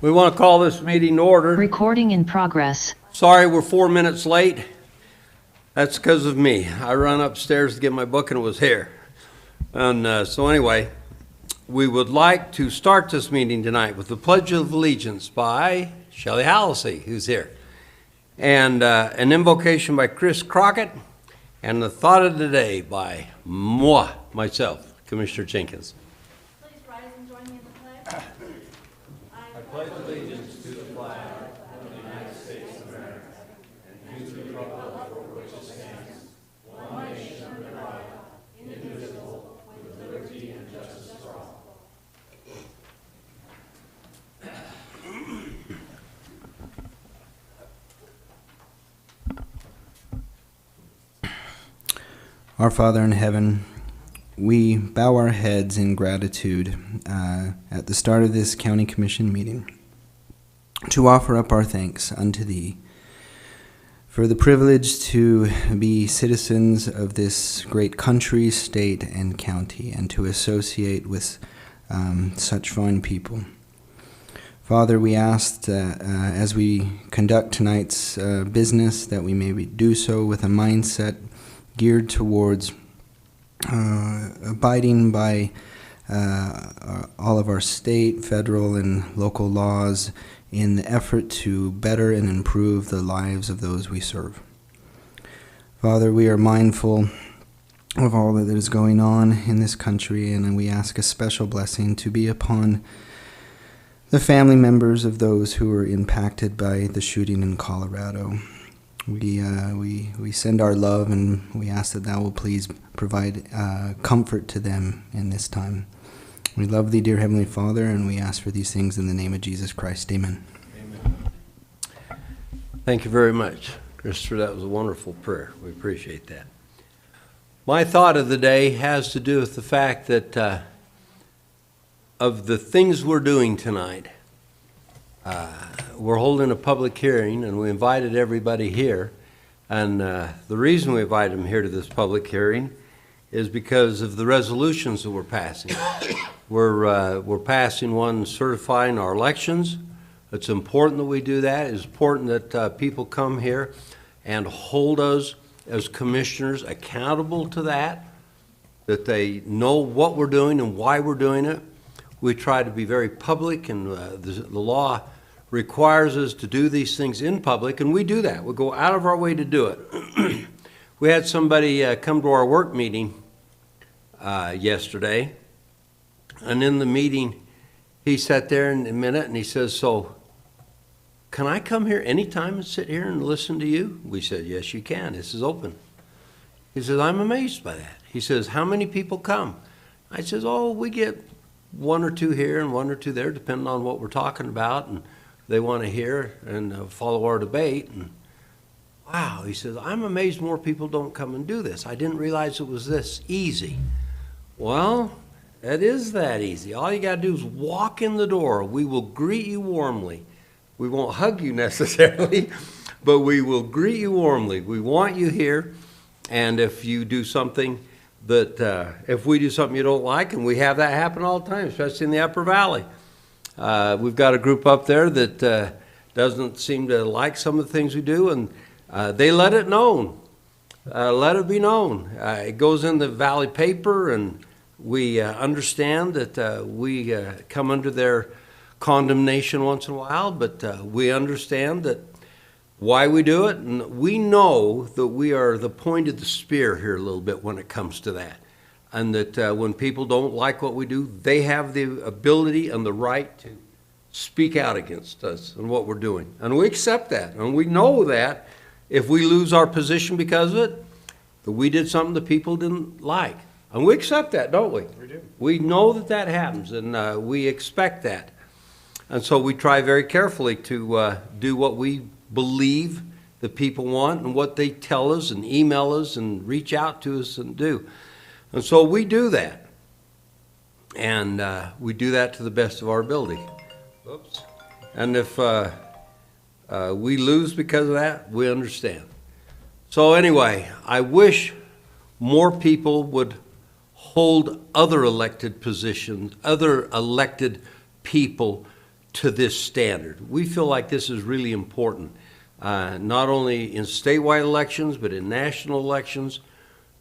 We want to call this meeting to order. Recording in progress. Sorry, we're 4 minutes late. That's because of me. I run upstairs to get my book and it was here. And so anyway, we would like to start this meeting tonight with the Pledge of Allegiance by Shelley Hallisey, who's here, and an invocation by Chris Crockett, and the thought of the day by myself, Commissioner Jenkins. Please rise and join me in the pledge. I pledge allegiance to the flag of the United States of America and to the republic for which it stands, one nation under God, indivisible, with liberty and justice for all. Our Father in heaven, we bow our heads in gratitude at the start of this county commission meeting to offer up our thanks unto Thee for the privilege to be citizens of this great country, state, and county, and to associate with such fine people. Father, we ask that as we conduct tonight's business, that we may do so with a mindset geared towards abiding by all of our state, federal, and local laws in the effort to better and improve the lives of those we serve. Father, we are mindful of all that is going on in this country, and we ask a special blessing to be upon the family members of those who were impacted by the shooting in Colorado. We send our love, and we ask that Thou will please provide comfort to them in this time. We love Thee, dear Heavenly Father, and we ask for these things in the name of Jesus Christ. Amen. Amen. Thank you very much, Christopher. That was a wonderful prayer. We appreciate that. My thought of the day has to do with the fact that of the things we're doing tonight, we're holding a public hearing, and we invited everybody here. And the reason we invited them here to this public hearing is because of the resolutions that we're passing. We're passing one certifying our elections. It's important that we do that. It's important that people come here and hold us as commissioners accountable to that they know what we're doing and why we're doing it. We try to be very public, and the law requires us to do these things in public, and we do that. We go out of our way to do it. We had somebody come to our work meeting yesterday, and in the meeting, he sat there in a minute, and he says, "So, can I come here anytime and sit here and listen to you?" We said, "Yes, you can. This is open." He says, "I'm amazed by that." He says, "How many people come?" I says, "Oh, we get one or two here and one or two there, depending on what we're talking about, and they want to hear and follow our debate." And wow, he says, "I'm amazed more people don't come and do this. I didn't realize it was this easy." Well, it is that easy. All you got to do is walk in the door. We will greet you warmly. We won't hug you necessarily, but we will greet you warmly. We want you here, and if you do something that if we do something you don't like, and we have that happen all the time, especially in the Upper Valley. We've got a group up there that doesn't seem to like some of the things we do, and they let it known. Let it be known. It goes in the Valley paper, and we understand that we come under their condemnation once in a while, but we understand that why we do it, and we know that we are the point of the spear here a little bit when it comes to that, and that when people don't like what we do, they have the ability and the right to speak out against us and what we're doing, and we accept that, and we know that if we lose our position because of it, that we did something that people didn't like, and we accept that, don't we? We do. We know that that happens, and we expect that, and so we try very carefully to do what we believe the people want and what they tell us and email us and reach out to us and do. And so we do that. And we do that to the best of our ability. Oops. And if we lose because of that, we understand. So anyway, I wish more people would hold other elected positions, other elected people to this standard. We feel like this is really important, not only in statewide elections, but in national elections.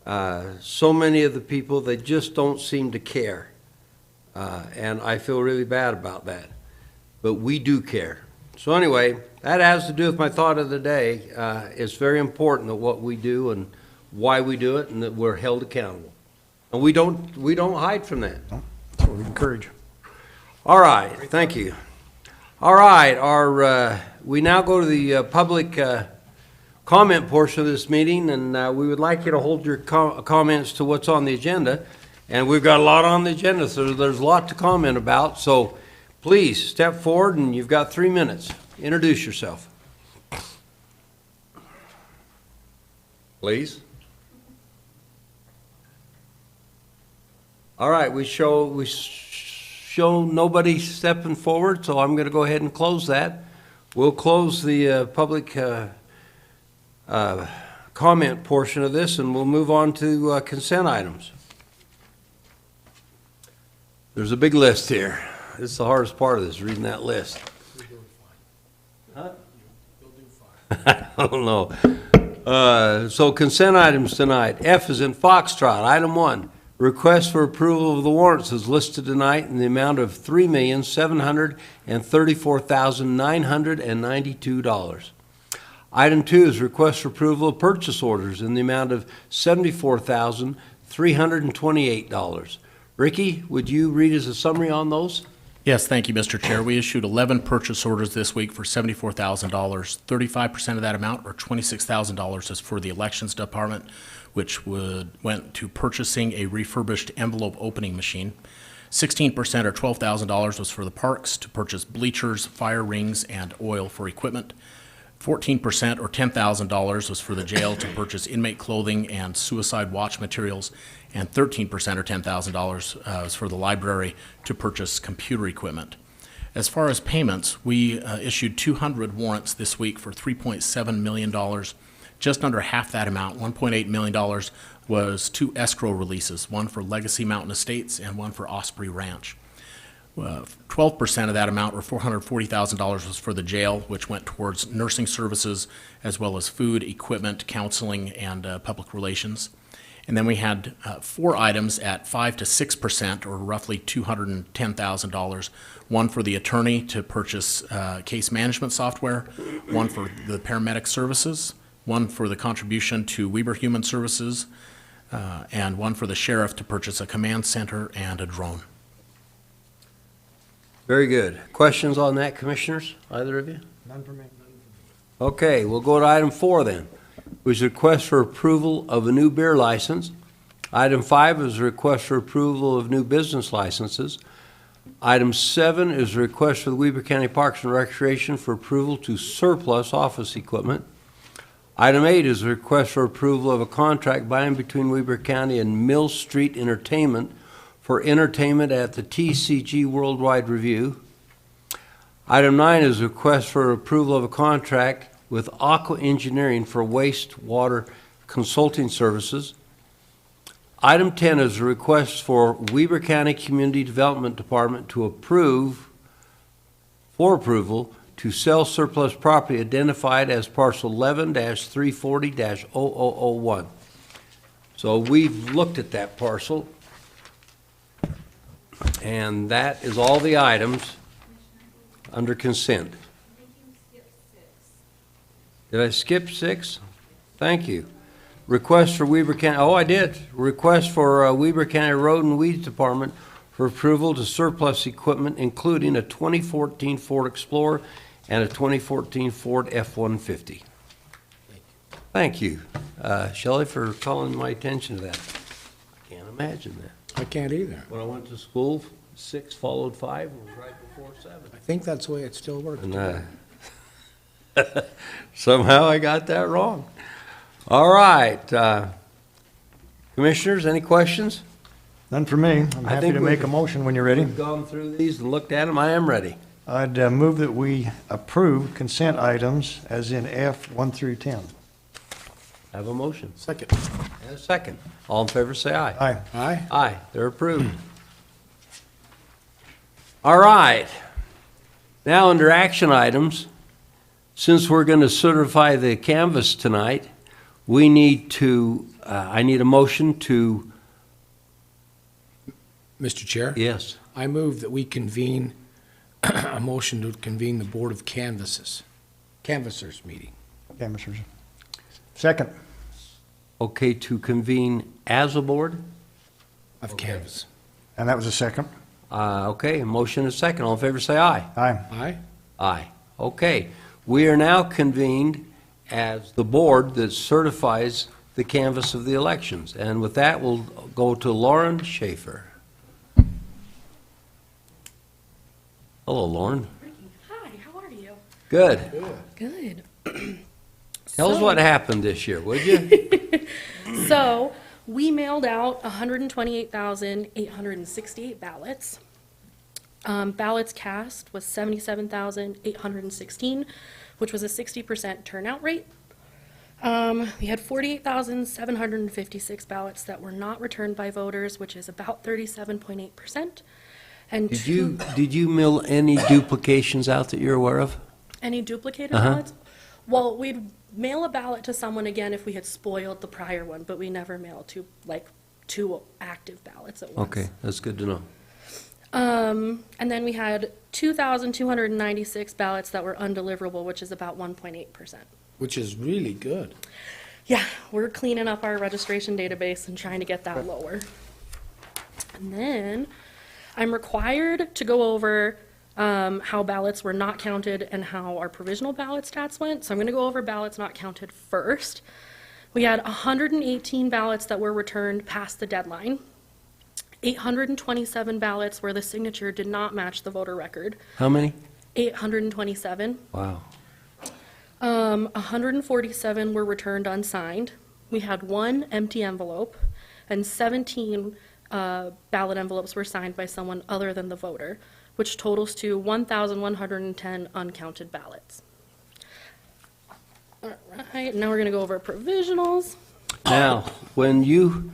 So many of the people, they just don't seem to care. And I feel really bad about that. But we do care. So anyway, that has to do with my thought of the day. It's very important that what we do and why we do it, and that we're held accountable. And we don't hide from that. That's what we encourage. All right, thank you. All right, we now go to the public comment portion of this meeting, and we would like you to hold your comments to what's on the agenda. And we've got a lot on the agenda, so there's a lot to comment about. So please step forward, and you've got 3 minutes. Introduce yourself. Please. All right, we show nobody stepping forward, so I'm going to go ahead and close that. We'll close the public comment portion of this, and we'll move on to consent items. There's a big list here. This is the hardest part of this, reading that list. Huh? I don't know. So consent items tonight. F is in Foxtrot. Item 1, request for approval of the warrants is listed tonight in the amount of $3,734,992. Item 2 is request for approval of purchase orders in the amount of $74,328. Ricky, would you read us a summary on those? Yes, thank you, Mr. Chair. We issued 11 purchase orders this week for $74,000. 35% of that amount, or $26,000, is for the Elections Department, which went to purchasing a refurbished envelope opening machine. 16%, or $12,000, was for the parks to purchase bleachers, fire rings, and oil for equipment. 14%, or $10,000, was for the jail to purchase inmate clothing and suicide watch materials, and 13%, or $10,000, was for the library to purchase computer equipment. As far as payments, we issued 200 warrants this week for $3.7 million. Just under half that amount, $1.8 million, was 2 escrow releases, one for Legacy Mountain Estates and one for Osprey Ranch. 12% of that amount, or $440,000, was for the jail, which went towards nursing services, as well as food, equipment, counseling, and public relations. And then we had 4 items at 5 to 6%, or roughly $210,000. One for the attorney to purchase case management software, one for the paramedic services, one for the contribution to Weber Human Services, and one for the sheriff to purchase a command center and a drone. Very good. Questions on that, Commissioners? Either of you? None for me. Okay, we'll go to item 4 then, which is request for approval of a new beer license. Item 5 is a request for approval of new business licenses. Item 7 is a request for the Weber County Parks and Recreation for approval to surplus office equipment. Item 8 is a request for approval of a contract by and between Weber County and Mill Street Entertainment for entertainment at the TCG Worldwide Review. Item 9 is a request for approval of a contract with Aqua Engineering for wastewater consulting services. Item 10 is a request for Weber County Community Development Department to approval to sell surplus property identified as parcel 11-340-0001. So we've looked at that parcel, and that is all the items under consent. Did I skip 6? Thank you. Request for Weber County, oh, I did. Request for Weber County Road and Weeds Department for approval to surplus equipment, including a 2014 Ford Explorer and a 2014 Ford F-150. Thank you, Shelley, for calling my attention to that. I can't imagine that. I can't either. When I went to school, 6 followed 5, it was right before 7. I think that's the way it still works. And somehow I got that wrong. All right. Commissioners, any questions? None for me. I'm I happy think to make we've- a motion when you're ready. We've gone through these and looked at them. I am ready. I'd move that we approve consent items as in F 1 through 10. I have a motion Second. and a second. All in favor, say aye. Aye. Aye. Aye, they're approved. All right. Now, under action items, since we're going to certify the canvas tonight, we need to, I need a motion to, Mr. Chair? yes. I move that we convene, a motion to convene the Board of Canvassers meeting. Canvassers. Second. Okay, to convene as a board? Of canvas. And that was a second. Okay, a motion and a second. All in favor, say aye. Aye. Aye? Aye. Okay. We are now convened as the board that certifies the canvass of the elections. And with that, we'll go to Lauren Schaefer. Hello, Lauren. Hi, how are you? Good. Good. Tell us what happened this year, would you? So, we mailed out 128,868 ballots. Ballots cast was 77,816, which was a 60% turnout rate. We had 48,756 ballots that were not returned by voters, which is about 37.8%. And Did you mail any duplications out that you're aware of? any duplicated Uh-huh. ballots? Well, we'd mail a ballot to someone again if we had spoiled the prior one, but we never mailed two active ballots at once. Okay, that's good to know. And then we had 2,296 ballots that were undeliverable, which is about 1.8%. Which is really good. Yeah, we're cleaning up our registration database and trying to get that lower. And then I'm required to go over how ballots were not counted and how our provisional ballot stats went. So I'm going to go over ballots not counted first. We had 118 ballots that were returned past the deadline. 827 ballots where the signature did not match the voter record. How many? 827. Wow. 147 were returned unsigned. We had one empty envelope, and 17 ballot envelopes were signed by someone other than the voter, which totals to 1,110 uncounted ballots. All right, now we're going to go over provisionals. Now, when you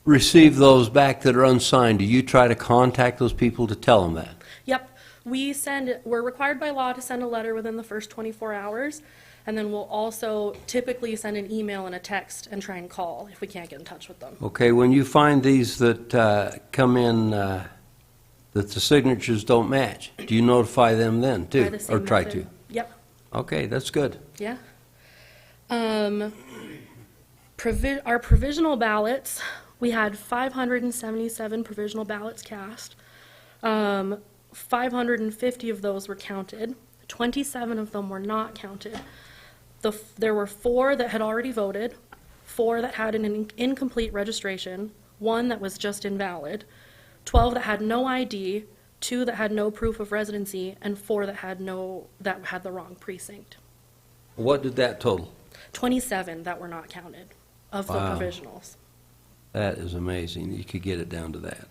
receive those back that are unsigned, do you try to contact those people to tell them that? Yep, we're required by law to send a letter within the first 24 hours, and then we'll also typically send an email and a text and try and call if we can't get in touch with them. Okay, when you find these that come in, that the signatures don't match, do you notify them then, too? By the same Or try method. to? Yep. Okay, that's good. Yeah. Our provisional ballots, we had 577 provisional ballots cast. 550 of those were counted. 27 of them were not counted. There were 4 that had already voted, 4 that had an incomplete registration, 1 that was just invalid, 12 that had no ID, 2 that had no proof of residency, and 4 that had the wrong precinct. What did that total? 27 that were not counted of the Wow. provisionals. That is amazing. You could get it down to that.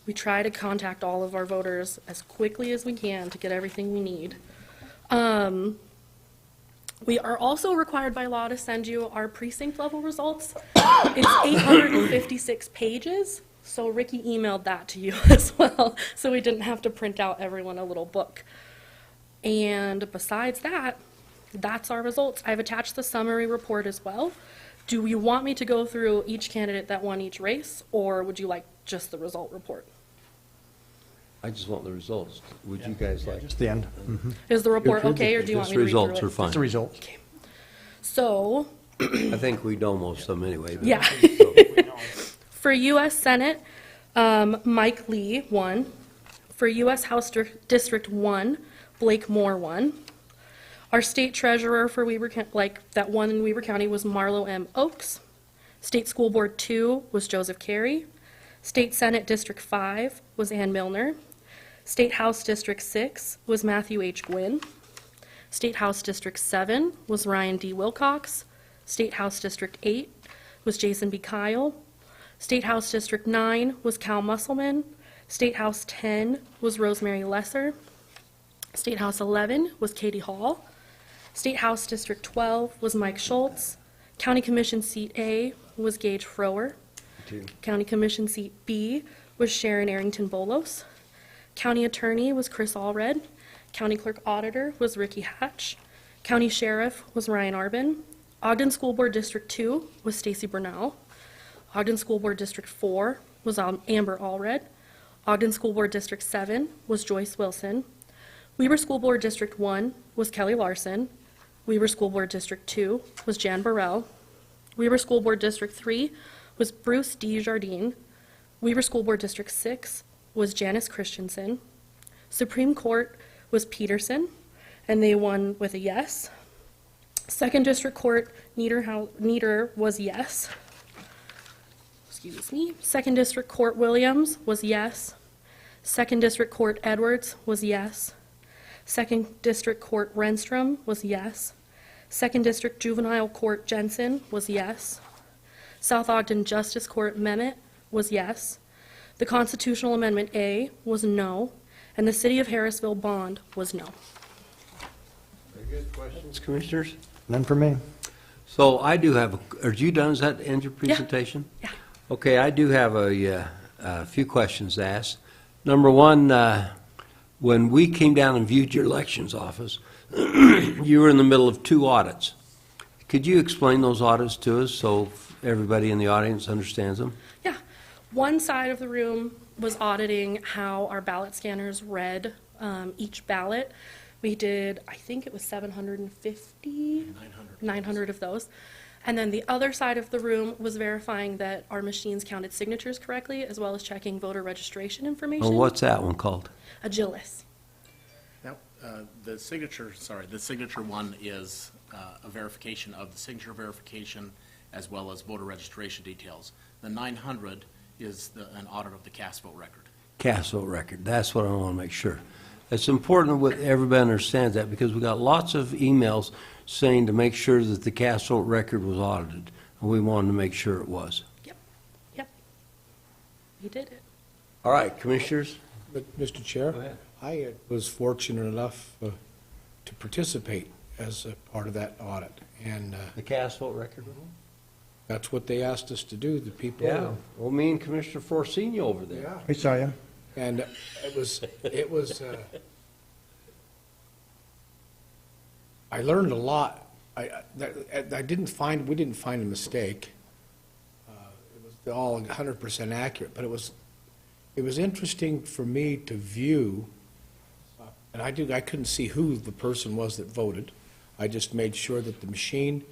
We try to contact all of our voters as quickly as we can to get everything we need. We are also required by law to send you our precinct level results. It's 856 pages, so Ricky emailed that to you as well, so we didn't have to print out everyone a little book. And besides that, that's our results. I've attached the summary report as well. Do you want me to go through each candidate that won each race, or would you like just the result report? I just want the results. Would you guys like? Just the end. Is the report okay, or do you want Just me to read results through are it? fine. Just the results. So, I think we know most of them anyway. but- Yeah. so- for U.S. Senate, Mike Lee won. For U.S. House District 1, Blake Moore won. Our state treasurer for that won in Weber County was Marlo M. Oakes. State School Board 2 was Joseph Carey. State Senate District 5 was Ann Milner. State House District 6 was Matthew H. Gwynn. State House District 7 was Ryan D. Wilcox. State House District 8 was Jason B. Kyle. State House District 9 was Cal Musselman. State House 10 was Rosemary Lesser. State House 11 was Katie Hall. State House District 12 was Mike Schultz. County Commission Seat A was Gage Frower. County Commission Seat B was Sharon Arrington Bolos. County Attorney was Chris Allred. County Clerk Auditor was Ricky Hatch. County Sheriff was Ryan Arbin. Ogden School Board District 2 was Stacy Burnell. Ogden School Board District 4 was Amber Allred. Ogden School Board District 7 was Joyce Wilson. Weber School Board District 1 was Kelly Larson. Weber School Board District 2 was Jan Burrell. Weber School Board District 3 was Bruce D. Jardine. Weber School Board District 6 was Janice Christensen. Supreme Court was Peterson, and they won with a yes. Second District Court, Nieder was yes. Excuse me. Second District Court, Williams was yes. Second District Court, Edwards was yes. Second District Court, Renstrom was yes. Second District Juvenile Court, Jensen was yes. South Ogden Justice Court, Mehmet was yes. The Constitutional Amendment A was no, and the City of Harrisville bond was no. Very good questions, Commissioners. None for me. So I do have, are you done? Does that end your presentation? Yeah. Okay, I do have a few questions to ask. Number one, when we came down and viewed your elections office, you were in the middle of 2 audits. Could you explain those audits to us so everybody in the audience understands them? Yeah. One side of the room was auditing how our ballot scanners read each ballot. We did, I think it was 750? 900 of those. And then the other side of the room was verifying that our machines counted signatures correctly, as well as checking voter registration information. Oh, what's that one called? Agilus. Now, the signature one is a verification of the signature verification as well as voter registration details. The 900 is an audit of the cast vote record. Cast vote record. That's what I want to make sure. It's important that everybody understands that because we got lots of emails saying to make sure that the cast vote record was audited, and we wanted to make sure it was. Yep. You did it. All right, Commissioners? But, Mr. Chair, Go ahead. I was fortunate enough to participate as a part of that audit, and The cast vote record? that's what they asked us to do, the people. Yeah. Well, me and Commissioner Forrest seen you over there. Yeah. We saw you. And it was, I learned a lot. We didn't find a mistake. It was all 100% accurate, but it was interesting for me to view, and I couldn't see who the person was that voted. I just made sure that the machine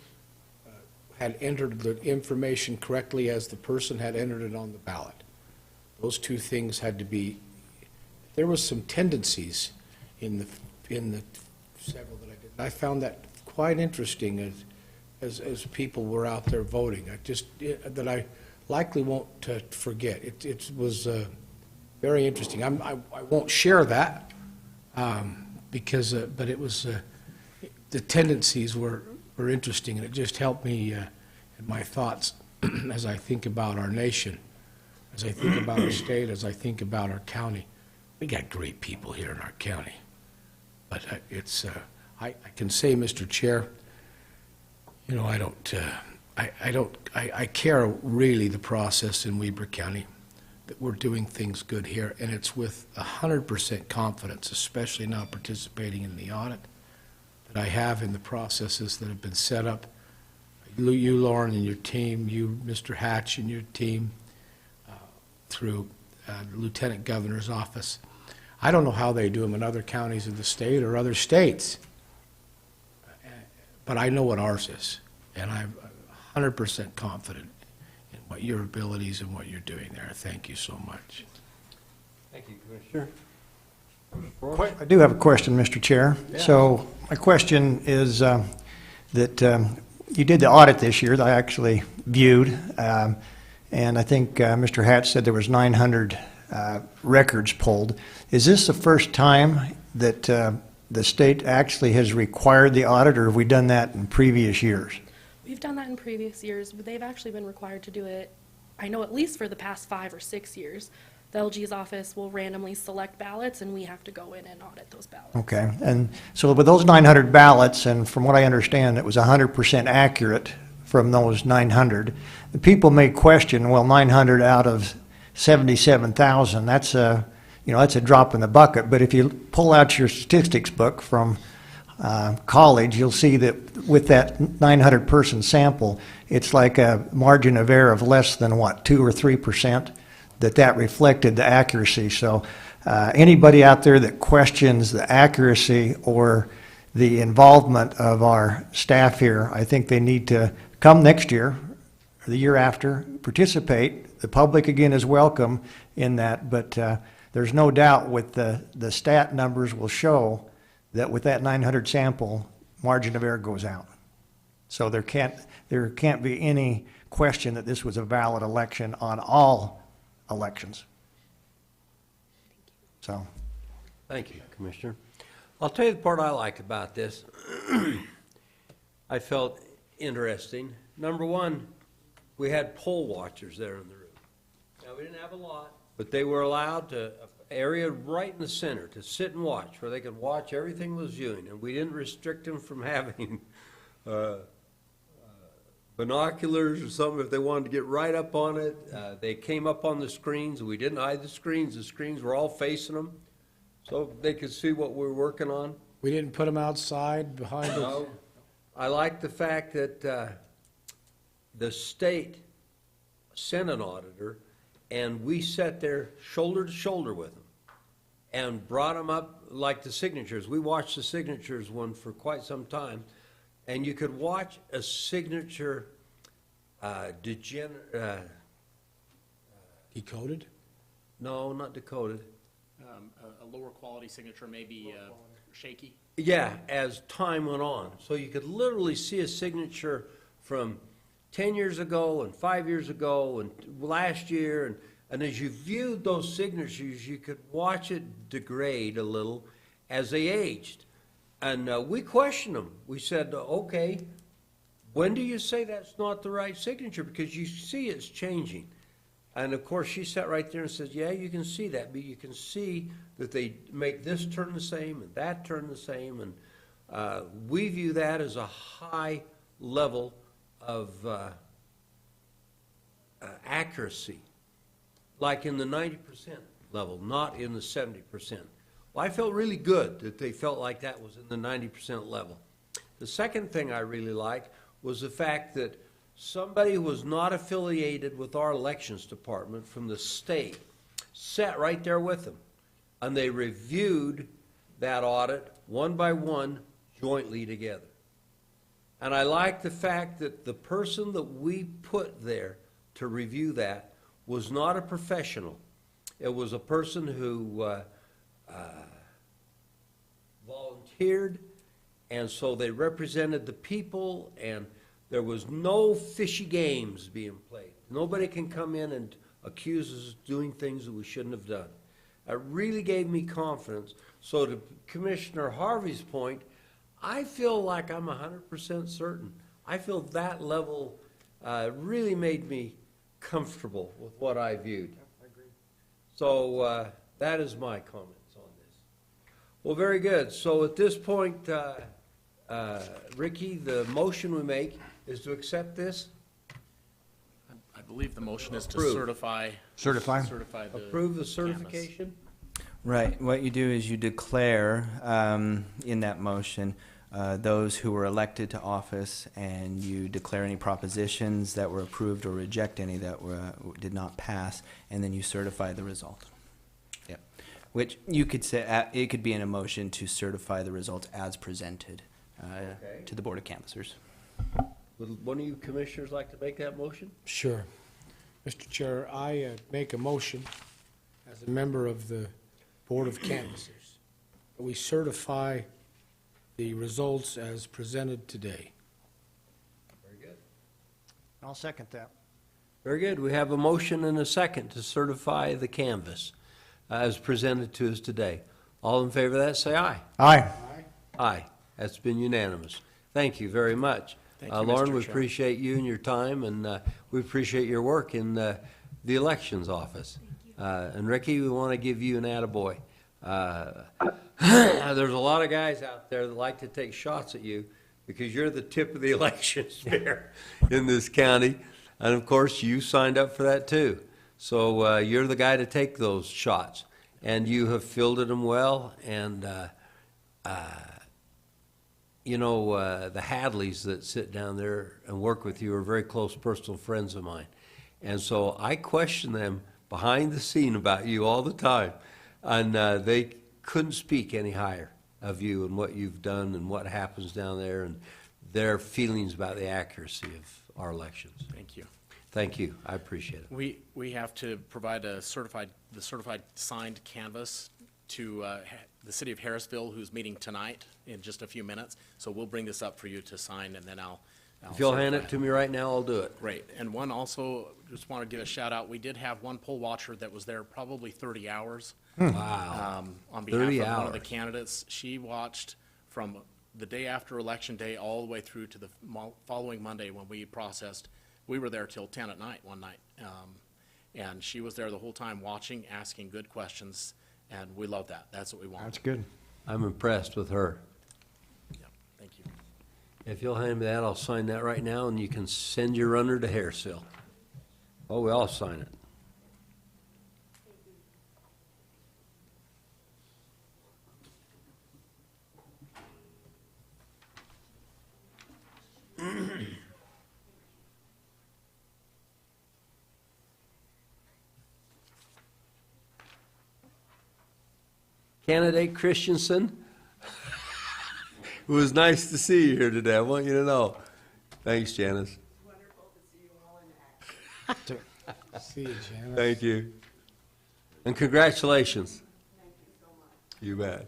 had entered the information correctly as the person had entered it on the ballot. Those two things had to be, there was some tendencies in the several that I did. I found that quite interesting as people were out there voting. That I likely won't forget. It was very interesting. I won't share that because, but it was, the tendencies were interesting, and it just helped me in my thoughts as I think about our nation. As I think about our state, as I think about our county. We got great people here in our county. But I can say, Mr. Chair, you know, I care really the process in Weber County, that we're doing things good here, and it's with 100% confidence, especially now participating in the audit, that I have in the processes that have been set up. You, Lauren, and your team, you, Mr. Hatch, and your team, through the Lieutenant Governor's office. I don't know how they do them in other counties of the state or other states, but I know what ours is, and I'm 100% confident in what your abilities and what you're doing there. Thank you so much. Thank you, Commissioner. I do have a question, Mr. Chair. Yeah. So my question is that you did the audit this year that I actually viewed, and I think Mr. Hatch said there was 900 records pulled. Is this the first time that the state actually has required the audit, or have we done that in previous years? We've done that in previous years, but they've actually been required to do it, I know at least for the past 5 or 6 years. The LG's office will randomly select ballots, and we have to go in and audit those ballots. Okay, and so with those 900 ballots, and from what I understand, it was 100% accurate from those 900. The people may question, well, 900 out of 77,000, that's that's a drop in the bucket. But if you pull out your statistics book from college, you'll see that with that 900-person sample, it's like a margin of error of less than, 2 or 3%, that reflected the accuracy. So anybody out there that questions the accuracy or the involvement of our staff here, I think they need to come next year or the year after, participate. The public, again, is welcome in that, but there's no doubt with the stat numbers will show that with that 900 sample, margin of error goes out. So there can't be any question that this was a valid election on all elections. So. Thank you, Commissioner. I'll tell you the part I liked about this. I felt interesting. Number one, we had poll watchers there in the room. Now, we didn't have a lot, but they were allowed to, area right in the center, to sit and watch, where they could watch everything was viewing, and we didn't restrict them from having binoculars or something if they wanted to get right up on it. They came up on the screens. We didn't hide the screens. The screens were all facing them, so they could see what we were working on. We didn't put them outside behind the... No. I like the fact that the state sent an auditor, and we sat there shoulder to shoulder with them and brought them up like the signatures. We watched the signatures one for quite some time, and you could watch a signature Decoded? no, not decoded. A lower quality signature may be shaky. Yeah, as time went on. So you could literally see a signature from 10 years ago and 5 years ago and last year. And as you viewed those signatures, you could watch it degrade a little as they aged. And we questioned them. We said, okay, when do you say that's not the right signature? Because you see it's changing. And of course, she sat right there and says, yeah, you can see that, but you can see that they make this turn the same and that turn the same. And we view that as a high level of accuracy, like in the 90% level, not in the 70%. Well, I felt really good that they felt like that was in the 90% level. The second thing I really liked was the fact that somebody who was not affiliated with our elections department from the state sat right there with them, and they reviewed that audit one by one jointly together. And I like the fact that the person that we put there to review that was not a professional. It was a person who volunteered, and so they represented the people, and there was no fishy games being played. Nobody can come in and accuse us of doing things that we shouldn't have done. It really gave me confidence. So to Commissioner Harvey's point, I feel like I'm 100% certain. I feel that level really made me comfortable with what I viewed. I agree. So that is my comments on this. Well, very good. So at this point, Ricky, the motion we make is to accept this? I believe the motion is to Approve. certify. Certify? Certify the. Approve the canvas. certification? Right. What you do is you declare in that motion those who were elected to office, and you declare any propositions that were approved or reject any that did not pass, and then you certify the result. Yep. Which you could say it could be in a motion to certify the results as presented Okay. to the Board of Canvassers. Would one of you commissioners like to make that motion? Sure. Mr. Chair, I make a motion as a member of the Board of Canvassers that we certify the results as presented today. Very good. I'll second that. Very good. We have a motion and a second to certify the canvas as presented to us today. All in favor of that, say aye. Aye. Aye. That's been unanimous. Thank you very much. Thank you, Lauren, Mr. we Chair. appreciate you and your time, and we appreciate your work in the elections office. And Ricky, we want to give you an attaboy. There's a lot of guys out there that like to take shots at you because you're the tip of the election spear in this county. And of course, you signed up for that too. So you're the guy to take those shots. and you have fielded them well, and, the Hadleys that sit down there and work with you are very close personal friends of mine. And so I question them behind the scene about you all the time, and they couldn't speak any higher of you and what you've done and what happens down there and their feelings about the accuracy of our elections. Thank you. Thank you. I appreciate it. We have to provide the certified signed canvas to the city of Harrisville, who's meeting tonight in just a few minutes. So we'll bring this up for you to sign, and then I'll If you'll hand certify it to me right now, I'll do it. Great. And one also, just want to give a shout out, we did have one poll watcher that was there probably 30 hours. Wow. On behalf 30 of one of the hours. candidates. She watched from the day after Election Day all the way through to the following Monday when we processed. We were there till 10 at night one night. And she was there the whole time watching, asking good questions, and we love that. That's what we want. That's good. I'm impressed with her. Yeah, thank you. If you'll hand me that, I'll sign that right now, and you can send your runner to Harrisville. Oh, we all sign it. Candidate Christensen, it was nice to see you here today. I want you to know. Thanks, Janice. Wonderful to see you all in action. See you, Janice. Thank you. And congratulations. Thank you so much. You bet.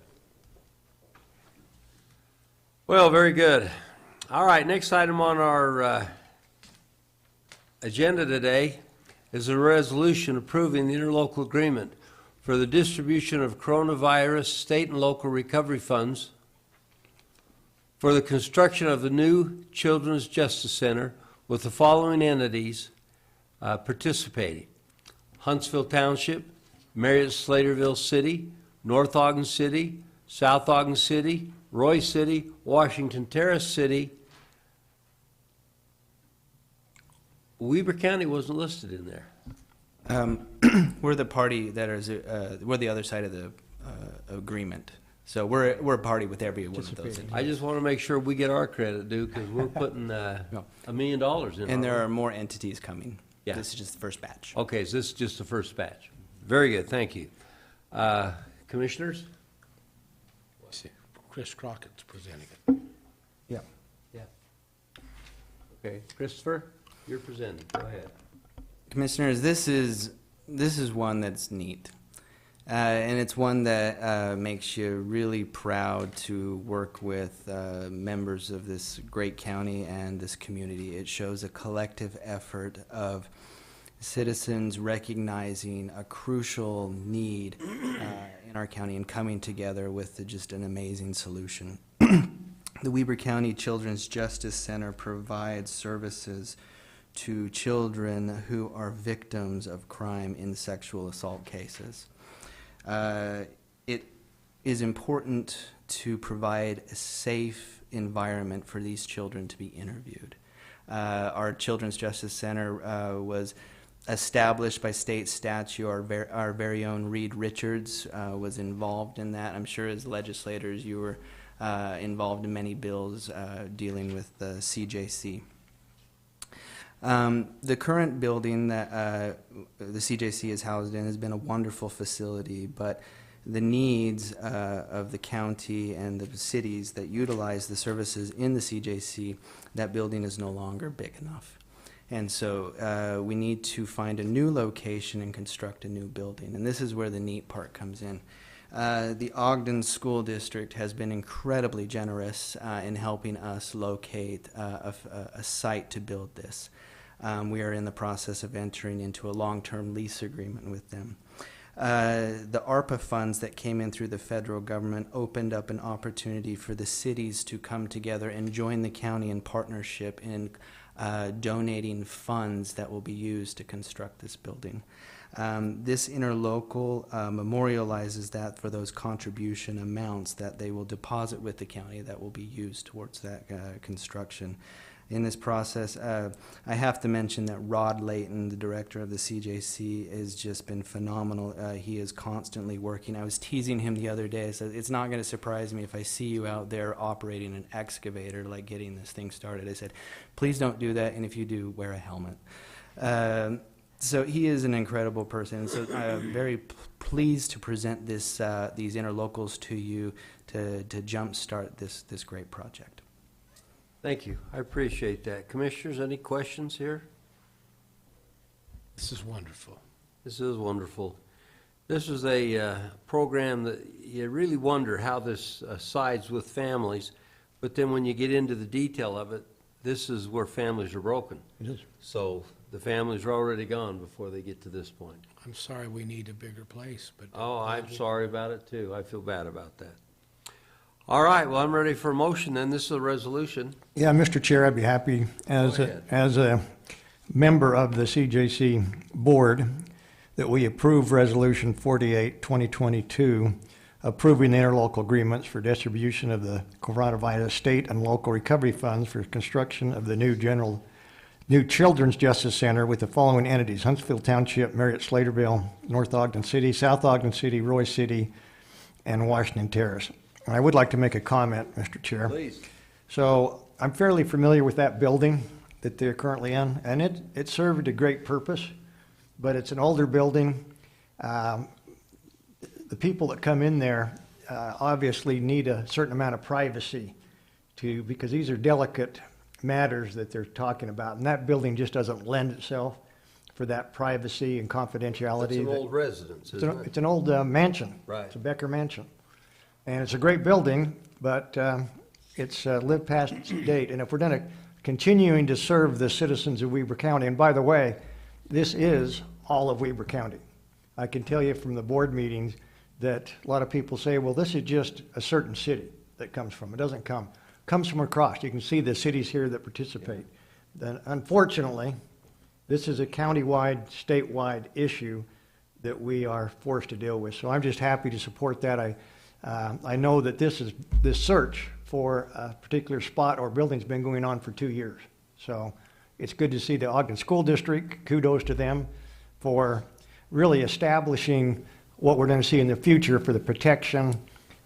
Well, very good. All right, next item on our agenda today is a resolution approving the interlocal agreement for the distribution of coronavirus state and local recovery funds for the construction of the new Children's Justice Center with the following entities participating: Huntsville Township, Marriott Slaterville City, North Ogden City, South Ogden City, Roy City, Washington Terrace City. Weber County wasn't listed in there. We're the party that is, we're the other side of the agreement. So we're a party with every one of those. I just want to make sure we get our credit due, because we're putting $1 million in. And there are more entities coming. Yeah. This is just the first batch. Okay, so this is just the first batch. Very good, thank you. Commissioners? See, Chris Crockett's presenting it. Yeah. Yeah. Okay, Christopher, you're presenting, go ahead. Commissioners, this is one that's neat. And it's one that makes you really proud to work with members of this great county and this community. It shows a collective effort of citizens recognizing a crucial need in our county and coming together with just an amazing solution. The Weber County Children's Justice Center provides services to children who are victims of crime in sexual assault cases. It is important to provide a safe environment for these children to be interviewed. Our Children's Justice Center was established by state statute. Our very own Reed Richards was involved in that. I'm sure as legislators you were involved in many bills dealing with the CJC. The current building that the CJC is housed in has been a wonderful facility, but the needs of the county and the cities that utilize the services in the CJC, that building is no longer big enough. And so we need to find a new location and construct a new building. And this is where the neat part comes in. The Ogden School District has been incredibly generous in helping us locate a site to build this. We are in the process of entering into a long-term lease agreement with them. The ARPA funds that came in through the federal government opened up an opportunity for the cities to come together and join the county in partnership in donating funds that will be used to construct this building. This interlocal memorializes that for those contribution amounts that they will deposit with the county that will be used towards that construction. in this process. I have to mention that Rod Layton, the director of the CJC, has just been phenomenal. He is constantly working. I was teasing him the other day. I said, it's not going to surprise me if I see you out there operating an excavator, like getting this thing started. I said, please don't do that, and if you do, wear a helmet. So he is an incredible person, and so I'm very pleased to present this, these interlocals to you to jumpstart this great project. Thank you. I appreciate that. Commissioners, any questions here? This is wonderful. This is wonderful. This is a program that you really wonder how this sides with families, but then when you get into the detail of it, this is where families are broken. It is. So the families are already gone before they get to this point. I'm sorry we need a bigger place, but. Oh, I'm sorry about it too. I feel bad about that. All right, well, I'm ready for a motion then. This is a resolution. Yeah, Mr. Chair, I'd be happy, Go ahead. as a member of the CJC Board, that we approve Resolution 48, 2022, approving the interlocal agreements for distribution of the coronavirus state and local recovery funds for construction of the new Children's Justice Center with the following entities: Huntsville Township, Marriott Slaterville, North Ogden City, South Ogden City, Roy City, and Washington Terrace. And I would like to make a comment, Mr. Chair. Please. So I'm fairly familiar with that building that they're currently in, and it served a great purpose, but it's an older building. The people that come in there obviously need a certain amount of privacy because these are delicate matters that they're talking about, and that building just doesn't lend itself for that privacy and confidentiality. It's an that- old residence, isn't it? It's an old mansion. Right. It's a Becker mansion. And it's a great building, but it's lived past its date. And if we're going to continuing to serve the citizens of Weber County, and by the way, this is all of Weber County. I can tell you from the board meetings that a lot of people say, well, this is just a certain city that comes from. It doesn't come. It comes from across. You can see the cities here that participate. Then, unfortunately, this is a countywide, statewide issue that we are forced to deal with. So I'm just happy to support that. I know that this search for a particular spot or building's been going on for 2 years. So it's good to see the Ogden School District, kudos to them for really establishing what we're going to see in the future for the protection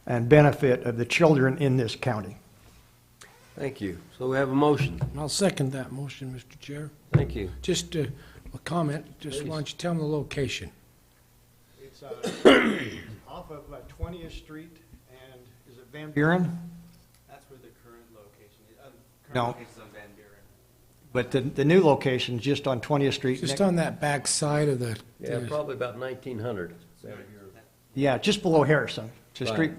and benefit of the children in this county. Thank you. So we have a motion. I'll second that motion, Mr. Chair. Thank you. Just a comment, just Please. why don't you tell them the location? It's off of 20th Street and, is it Van Buren? That's where the current location is. No. location is on Van Buren. But the new location's just on 20th Street. Just on that back side of the. Yeah, probably about 1900. Yeah, just below Harrison. It's a Right.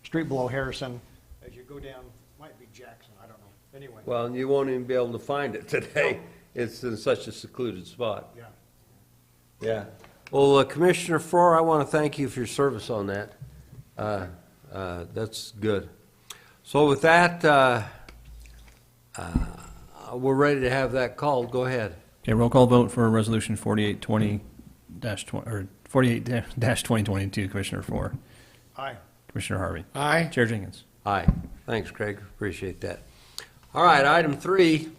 street below Harrison. As you go down, might be Jackson, I don't know. Anyway. Well, and you won't even be able to find it today. It's in such a secluded spot. Yeah. Yeah. Well, Commissioner Farrar, I want to thank you for your service on that. That's good. So with that, we're ready to have that called. Go ahead. Okay, roll call vote for Resolution 4820-20, or 48-2022, Commissioner Four. Aye. Commissioner Harvey. Aye. Chair Jenkins. Aye. Thanks, Craig. Appreciate that. All right, item 3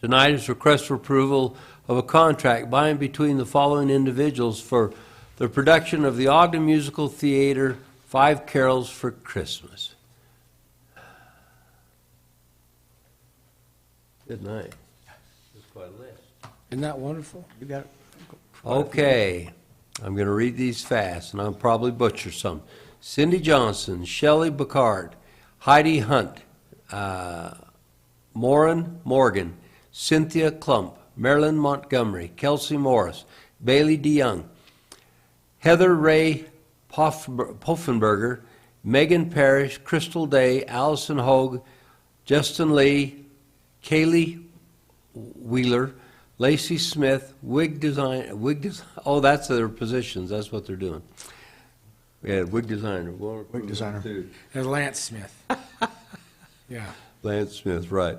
tonight is request for approval of a contract by and between the following individuals for the production of the Ogden Musical Theater, 5 Carols for Christmas. Good night. That's quite a list. Isn't that wonderful? You got it. Okay, I'm going to read these fast, and I'll probably butcher some. Cindy Johnson, Shelley Bacard, Heidi Hunt, Morin Morgan, Cynthia Klump, Marilyn Montgomery, Kelsey Morris, Bailey DeYoung, Heather Ray Poffenberger, Megan Parrish, Crystal Day, Allison Hogue, Justin Lee, Kaylee Wheeler, Lacey Smith, wig design, oh, that's their positions, that's what they're doing. Yeah, wig designer. Wig designer. And Lance Smith. Yeah. Lance Smith, right.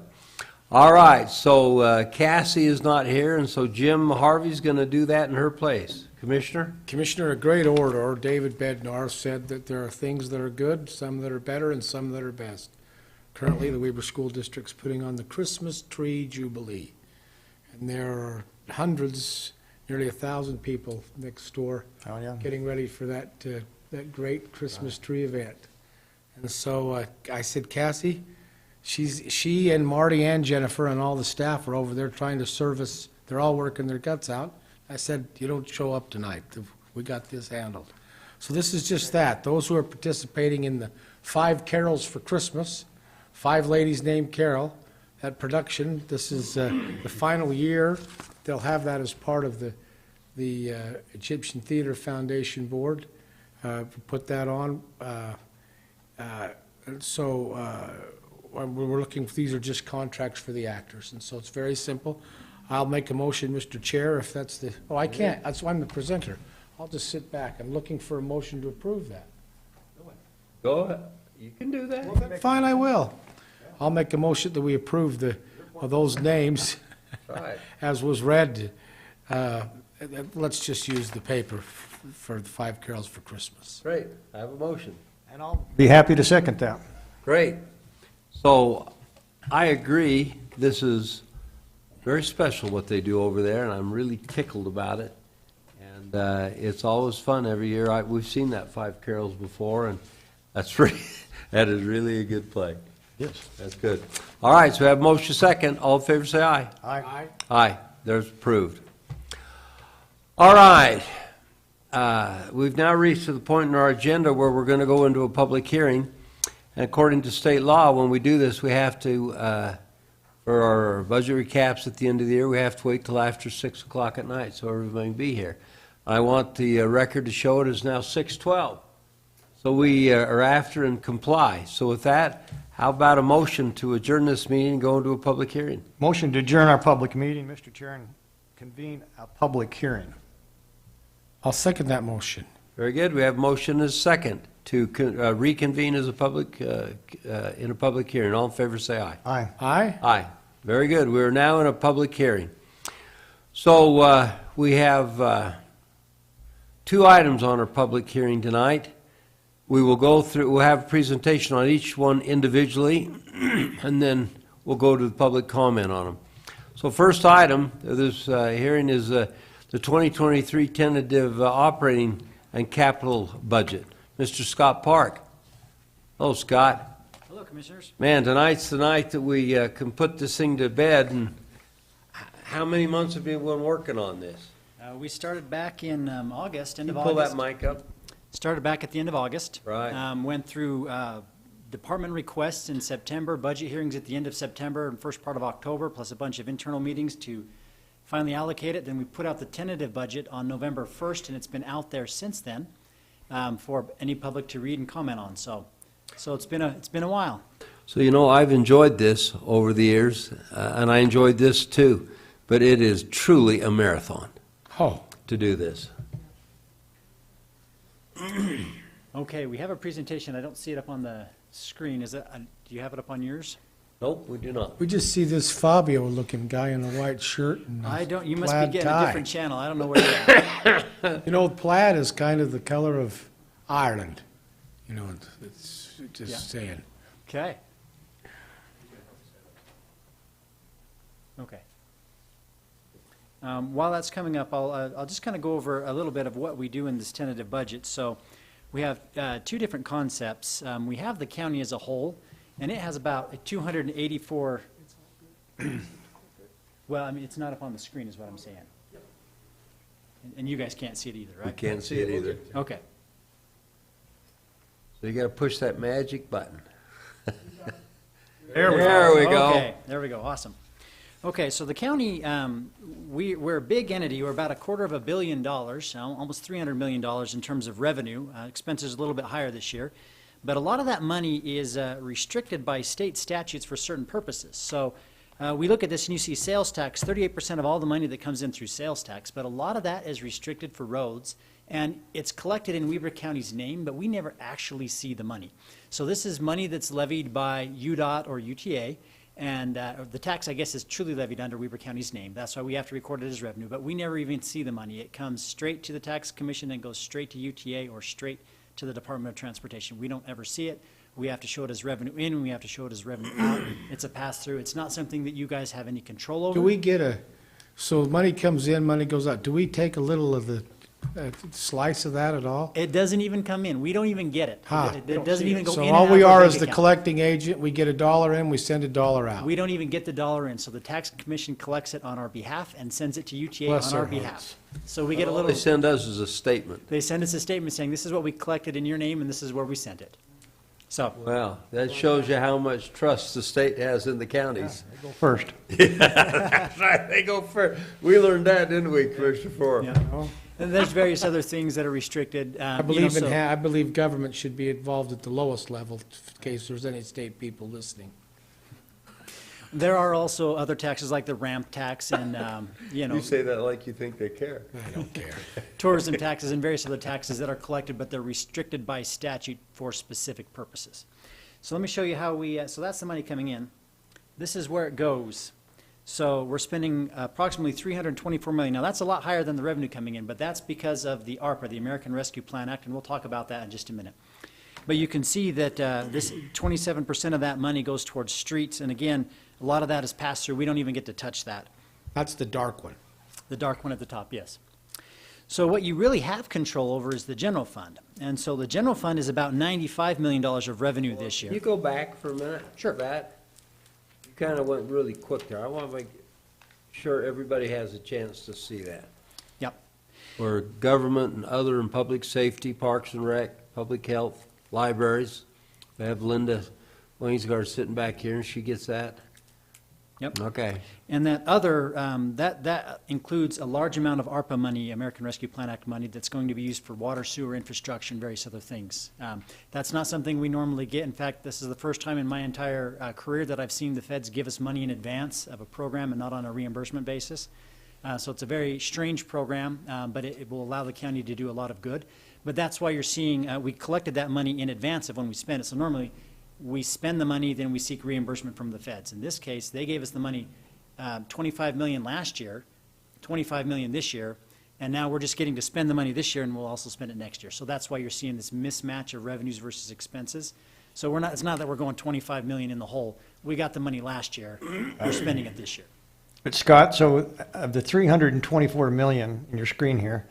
All right, so Cassie is not here, and so Jim Harvey's going to do that in her place. Commissioner? Commissioner, a great orator, David Bednar, said that there are things that are good, some that are better, and some that are best. Currently, the Weber School District's putting on the Christmas Tree Jubilee. And there are hundreds, nearly 1,000 people next door Oh, yeah. getting ready for that great Christmas tree event. And so I said, Cassie, she and Marty and Jennifer and all the staff are over there trying to service. They're all working their guts out. I said, you don't show up tonight. We got this handled. So this is just that. Those who are participating in the 5 Carols for Christmas, 5 ladies named Carol, that production, this is the final year. They'll have that as part of the Egyptian Theater Foundation Board. Put that on. And so we're looking, these are just contracts for the actors, and so it's very simple. I'll make a motion, Mr. Chair, if that's the, oh, I can't, that's why I'm the presenter. I'll just sit back. I'm looking for a motion to approve that. Go ahead. You can do that. Fine, I will. I'll make a motion that we approve those names Right. as was read. Let's just use the paper for the 5 Carols for Christmas. Great. I have a motion. And I'll be happy to second that. Great. So I agree, this is very special what they do over there, and I'm really tickled about it. And it's always fun every year. We've seen that 5 Carols before, and that is really a good play. Yes. That's good. All right, so we have motion second. All in favor, say aye. Aye. Aye. There's approved. All right. We've now reached to the point in our agenda where we're going to go into a public hearing. And according to state law, when we do this, we have to, for our budget recaps at the end of the year, we have to wait till after 6 o'clock at night so everybody can be here. I want the record to show it is now 6:12. So we are after and comply. So with that, how about a motion to adjourn this meeting and go into a public hearing? Motion to adjourn our public meeting, Mr. Chair, and convene a public hearing. I'll second that motion. Very good. We have motion as second to reconvene as a public, in a public hearing. All in favor, say aye. Aye. Aye? Aye. Very good. We are now in a public hearing. So we have 2 items on our public hearing tonight. We will go through, we'll have a presentation on each one individually, and then we'll go to the public comment on them. So first item of this hearing is the 2023 tentative operating and capital budget. Mr. Scott Park. Hello, Scott. Hello, Commissioners. Man, tonight's the night that we can put this thing to bed. And how many months have you been working on this? We started back in August, end Can of you pull August. that mic up? Started back at the end of August. Right. Went through department requests in September, budget hearings at the end of September and first part of October, plus a bunch of internal meetings to finally allocate it. Then we put out the tentative budget on November 1st, and it's been out there since then for any public to read and comment on. So it's been a while. So, you know, I've enjoyed this over the years, and I enjoyed this too, but it is truly a marathon Oh, to do this. Okay, we have a presentation. I don't see it up on the screen. Is it? Do you have it up on yours? Nope, we do not. we just see this Fabio-looking guy in a white shirt and I don't. You must plaid be getting tie. a different channel. I don't know where you're at. You know, plaid is kind of the color of Ireland. You know, it's just Yeah. saying. Okay. Okay. While that's coming up, I'll just kind of go over a little bit of what we do in this tentative budget. So we have 2 different concepts. We have the county as a whole, and it has about 284. Well, I mean, it's not up on the screen is what I'm saying. And you guys can't see it either, We right? can't see it either. Okay. So you got to push that magic button. There we There we go. Okay, there we go, awesome. Okay, so the county, we're a big entity, we're about $250 million, almost $300 million in terms of revenue. Expenses a little bit higher this year, but a lot of that money is restricted by state statutes for certain purposes. So we look at this and you see sales tax, 38% of all the money that comes in through sales tax, but a lot of that is restricted for roads, and it's collected in Weber County's name, but we never actually see the money. So this is money that's levied by UDOT or UTA, and the tax, I guess, is truly levied under Weber County's name. That's why we have to record it as revenue, but we never even see the money. It comes straight to the tax commission and goes straight to UTA or straight to the Department of Transportation. We don't ever see it. We have to show it as revenue in, and we have to show it as revenue out. It's a pass-through. It's not something that you guys have any control over. Do we get so money comes in, money goes out, do we take a little of the slice of that at all? It doesn't even come in. We don't even get it. Huh. It doesn't even go in So and all out we of our are bank is the account. collecting agent, we get $1 in, we send $1 out. We don't even get the dollar in, so the tax commission collects it on our behalf and sends it to UTA Bless on our their behalf. So we get a All little, they send us is a statement. they send us a statement saying, this is what we collected in your name and this is where we sent it. So, Well, that shows you how much trust the state has in the counties. First. That's right, they go first. We learned that, didn't we, Commissioner Ford? yeah. And there's various other things that are restricted. I believe government should be involved at the lowest level in case there's any state people listening. There are also other taxes like the ramp tax and, You say that like you think they care. I don't care. tourism taxes and various other taxes that are collected, but they're restricted by statute for specific purposes. So let me show you how so that's the money coming in. This is where it goes. So we're spending approximately $324 million. Now, that's a lot higher than the revenue coming in, but that's because of the ARPA, the American Rescue Plan Act, and we'll talk about that in just a minute. But you can see that this 27% of that money goes towards streets, and again, a lot of that is passed through. We don't even get to touch that. That's the dark one. The dark one at the top, yes. So what you really have control over is the general fund. And so the general fund is about $95 million of revenue this Can you year. go back for a minute? Sure. Matt? You kind of went really quick there. I want to make sure everybody has a chance to see that. Yep. Where government and other and public safety, parks and rec, public health, libraries. We have Linda Wainsgard sitting back here, and she gets that. Yep. Okay. And that other, that includes a large amount of ARPA money, American Rescue Plan Act money, that's going to be used for water, sewer, infrastructure, and various other things. That's not something we normally get. In fact, this is the first time in my entire career that I've seen the feds give us money in advance of a program and not on a reimbursement basis. So it's a very strange program, but it will allow the county to do a lot of good. But that's why you're seeing, we collected that money in advance of when we spent it. So normally, we spend the money, then we seek reimbursement from the feds. In this case, they gave us the money, $25 million last year, $25 million this year, and now we're just getting to spend the money this year, and we'll also spend it next year. So that's why you're seeing this mismatch of revenues versus expenses. So we're not, it's not that we're going 25 million in the hole. We got the money last year, we're spending it this year. But Scott, so of the 324 million in your screen here,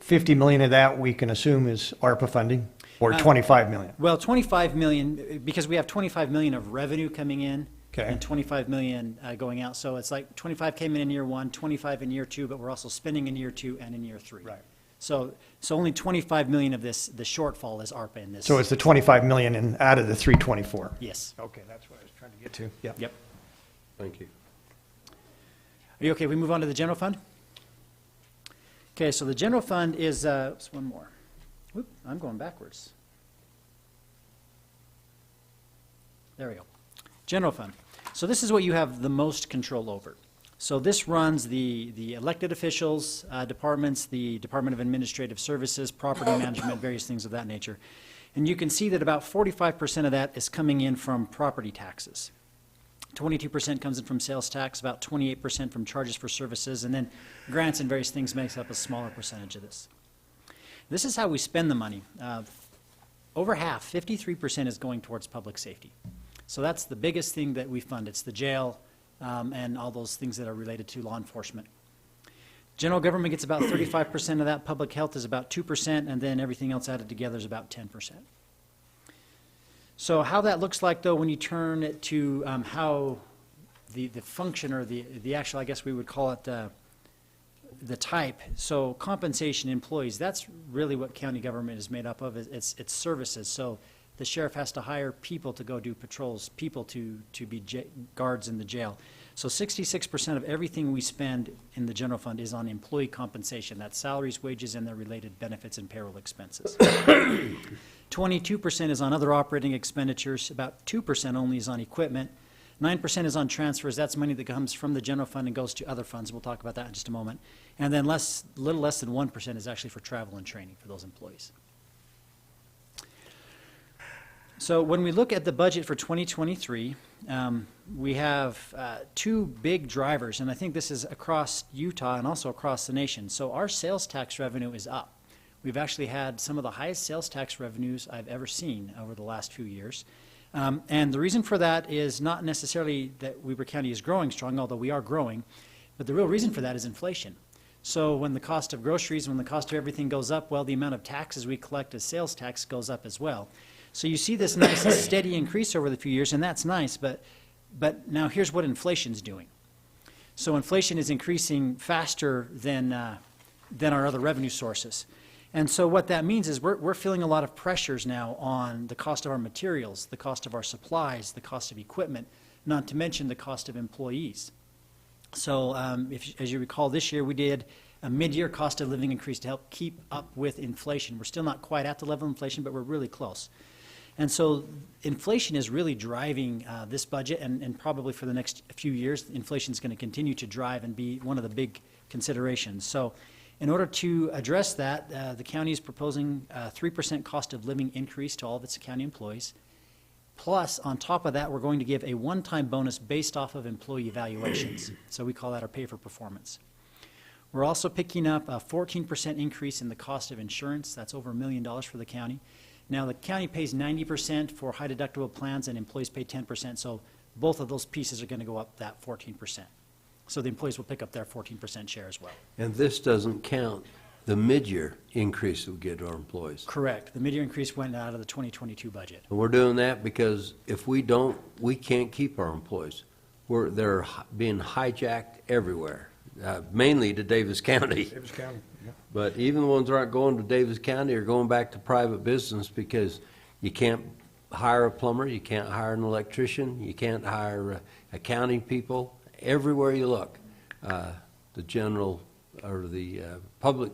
50 million of that we can assume is ARPA funding, or 25 million? Well, 25 million, because we have 25 million of revenue coming in. Okay. And 25 million going out. So it's like 25 came in year one, 25 in year two, but we're also spending in year two and in year three. Right. So only 25 million of this, the shortfall is ARPA in this. So it's the 25 million out of the 324? Yes. Okay, that's what I was trying to get to. Yep. Yep. Thank you. Are you okay? We move on to the general fund? Okay, so the general fund is, oops, one more. Whoop, I'm going backwards. There we go. General fund. So this is what you have the most control over. So this runs the elected officials, departments, the Department of Administrative Services, property management, various things of that nature. And you can see that about 45% of that is coming in from property taxes. 22% comes in from sales tax, about 28% from charges for services, and then grants and various things makes up a smaller percentage of this. This is how we spend the money. Over half, 53%, is going towards public safety. So that's the biggest thing that we fund. It's the jail and all those things that are related to law enforcement. General government gets about 35% of that. Public health is about 2%, and then everything else added together is about 10%. So how that looks like, though, when you turn it to how the function, or the actual, I guess we would call it the type. So compensation, employees, that's really what county government is made up of. It's services. So the sheriff has to hire people to go do patrols, people to be guards in the jail. So 66% of everything we spend in the general fund is on employee compensation. That's salaries, wages, and their related benefits and payroll expenses. 22% is on other operating expenditures. About 2% only is on equipment. 9% is on transfers. That's money that comes from the general fund and goes to other funds. We'll talk about that in just a moment. And then little less than 1% is actually for travel and training for those employees. So when we look at the budget for 2023, we have two big drivers, and I think this is across Utah and also across the nation. So our sales tax revenue is up. We've actually had some of the highest sales tax revenues I've ever seen over the last few years. And the reason for that is not necessarily that Weber County is growing strong, although we are growing, but the real reason for that is inflation. So when the cost of groceries, when the cost of everything goes up, well, the amount of taxes we collect as sales tax goes up as well. So you see this nice steady increase over the few years, and that's nice, but now here's what inflation's doing. So inflation is increasing faster than our other revenue sources. And so what that means is we're feeling a lot of pressures now on the cost of our materials, the cost of our supplies, the cost of equipment, not to mention the cost of employees. So as you recall, this year we did a mid-year cost of living increase to help keep up with inflation. We're still not quite at the level of inflation, but we're really close. And so inflation is really driving this budget, and probably for the next few years, inflation is going to continue to drive and be one of the big considerations. So in order to address that, the county is proposing a 3% cost of living increase to all of its county employees. Plus, on top of that, we're going to give a one-time bonus based off of employee evaluations. So we call that our pay for performance. We're also picking up a 14% increase in the cost of insurance. That's over $1 million for the county. Now, the county pays 90% for high deductible plans and employees pay 10%. So both of those pieces are going to go up that 14%. So the employees will pick up their 14% share as well. And this doesn't count the mid-year increase that we get to our employees. Correct. The mid-year increase went out of the 2022 budget. And we're doing that because if we don't, we can't keep our employees. They're being hijacked everywhere, mainly to Davis County. Davis County, yeah. But even the ones that aren't going to Davis County are going back to private business because you can't hire a plumber, you can't hire an electrician, you can't hire accounting people. Everywhere you look, the general or the public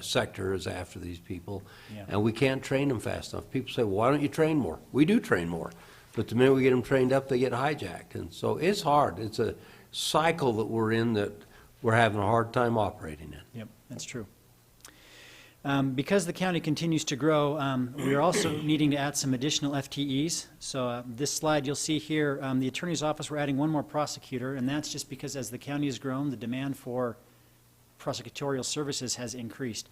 sector is after these people, Yeah. and we can't train them fast enough. People say, well, why don't you train more? We do train more, but the minute we get them trained up, they get hijacked. And so it's hard. It's a cycle that we're in that we're having a hard time operating in. Yep, that's true. Because the county continues to grow, we are also needing to add some additional FTEs. So this slide you'll see here, the attorney's office, we're adding one more prosecutor, and that's just because as the county has grown, the demand for prosecutorial services has increased.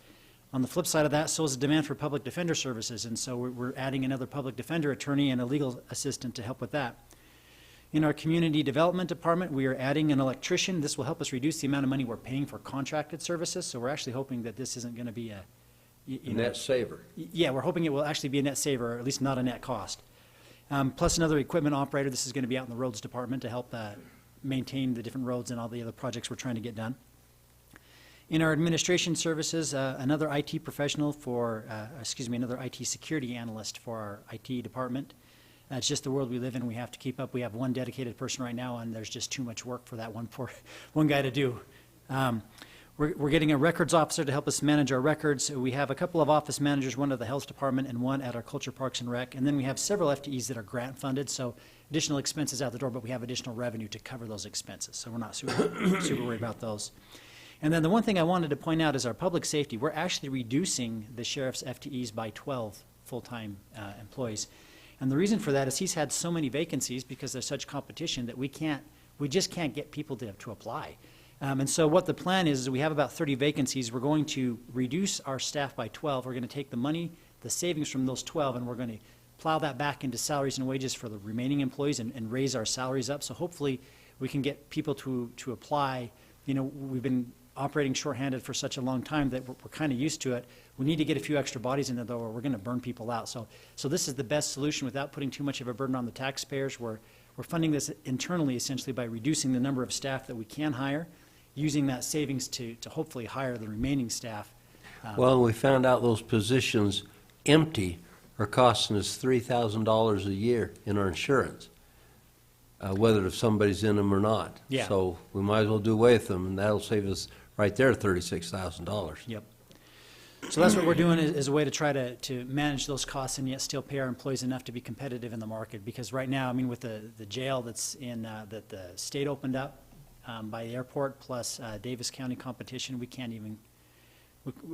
On the flip side of that, so is the demand for public defender services, and so we're adding another public defender attorney and a legal assistant to help with that. In our community development department, we are adding an electrician. This will help us reduce the amount of money we're paying for contracted services, so we're actually hoping that this isn't going to be a Net saver. yeah, we're hoping it will actually be a net saver, or at least not a net cost. Plus another equipment operator. This is going to be out in the roads department to help maintain the different roads and all the other projects we're trying to get done. In our administration services, another IT professional for, another IT security analyst for our IT department. It's just the world we live in. We have to keep up. We have one dedicated person right now, and there's just too much work for that one guy to do. We're getting a records officer to help us manage our records. We have a couple of office managers, one at the health department and one at our culture, parks, and rec. And then we have several FTEs that are grant funded, so additional expenses out the door, but we have additional revenue to cover those expenses. So we're not super worried about those. And then the one thing I wanted to point out is our public safety. We're actually reducing the sheriff's FTEs by 12 full-time employees. And the reason for that is he's had so many vacancies because there's such competition that we just can't get people to apply. And so what the plan is we have about 30 vacancies. We're going to reduce our staff by 12. We're going to take the money, the savings from those 12, and we're going to plow that back into salaries and wages for the remaining employees and raise our salaries up. So hopefully we can get people to apply. You know, we've been operating shorthanded for such a long time that we're kind of used to it. We need to get a few extra bodies in there, though, or we're going to burn people out. So this is the best solution without putting too much of a burden on the taxpayers. We're funding this internally, essentially, by reducing the number of staff that we can hire, using that savings to hopefully hire the remaining staff. Well, we found out those positions empty are costing us $3,000 a year in our insurance, whether if somebody's in them or not. Yeah. So we might as well do away with them, and that'll save us right there $36,000. Yep. So that's what we're doing is a way to try to manage those costs and yet still pay our employees enough to be competitive in the market. Because right now, I mean, with the jail that's in, that the state opened up by the airport plus Davis County competition, we can't even,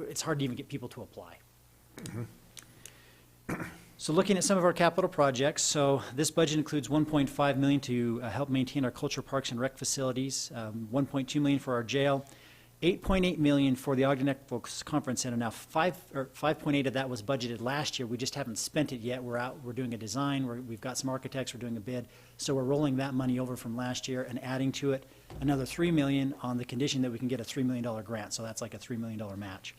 it's hard to even get people to apply. So looking at some of our capital projects, so this budget includes $1.5 million to help maintain our culture, parks, and rec facilities, $1.2 million for our jail, 8.8 million for the Ogden Expo Conference Center. Now, 5.8 of that was budgeted last year. We just haven't spent it yet. We're doing a design, we've got some architects, we're doing a bid. So we're rolling that money over from last year and adding to it another 3 million on the condition that we can get a $3 million grant. So that's like a $3 million match.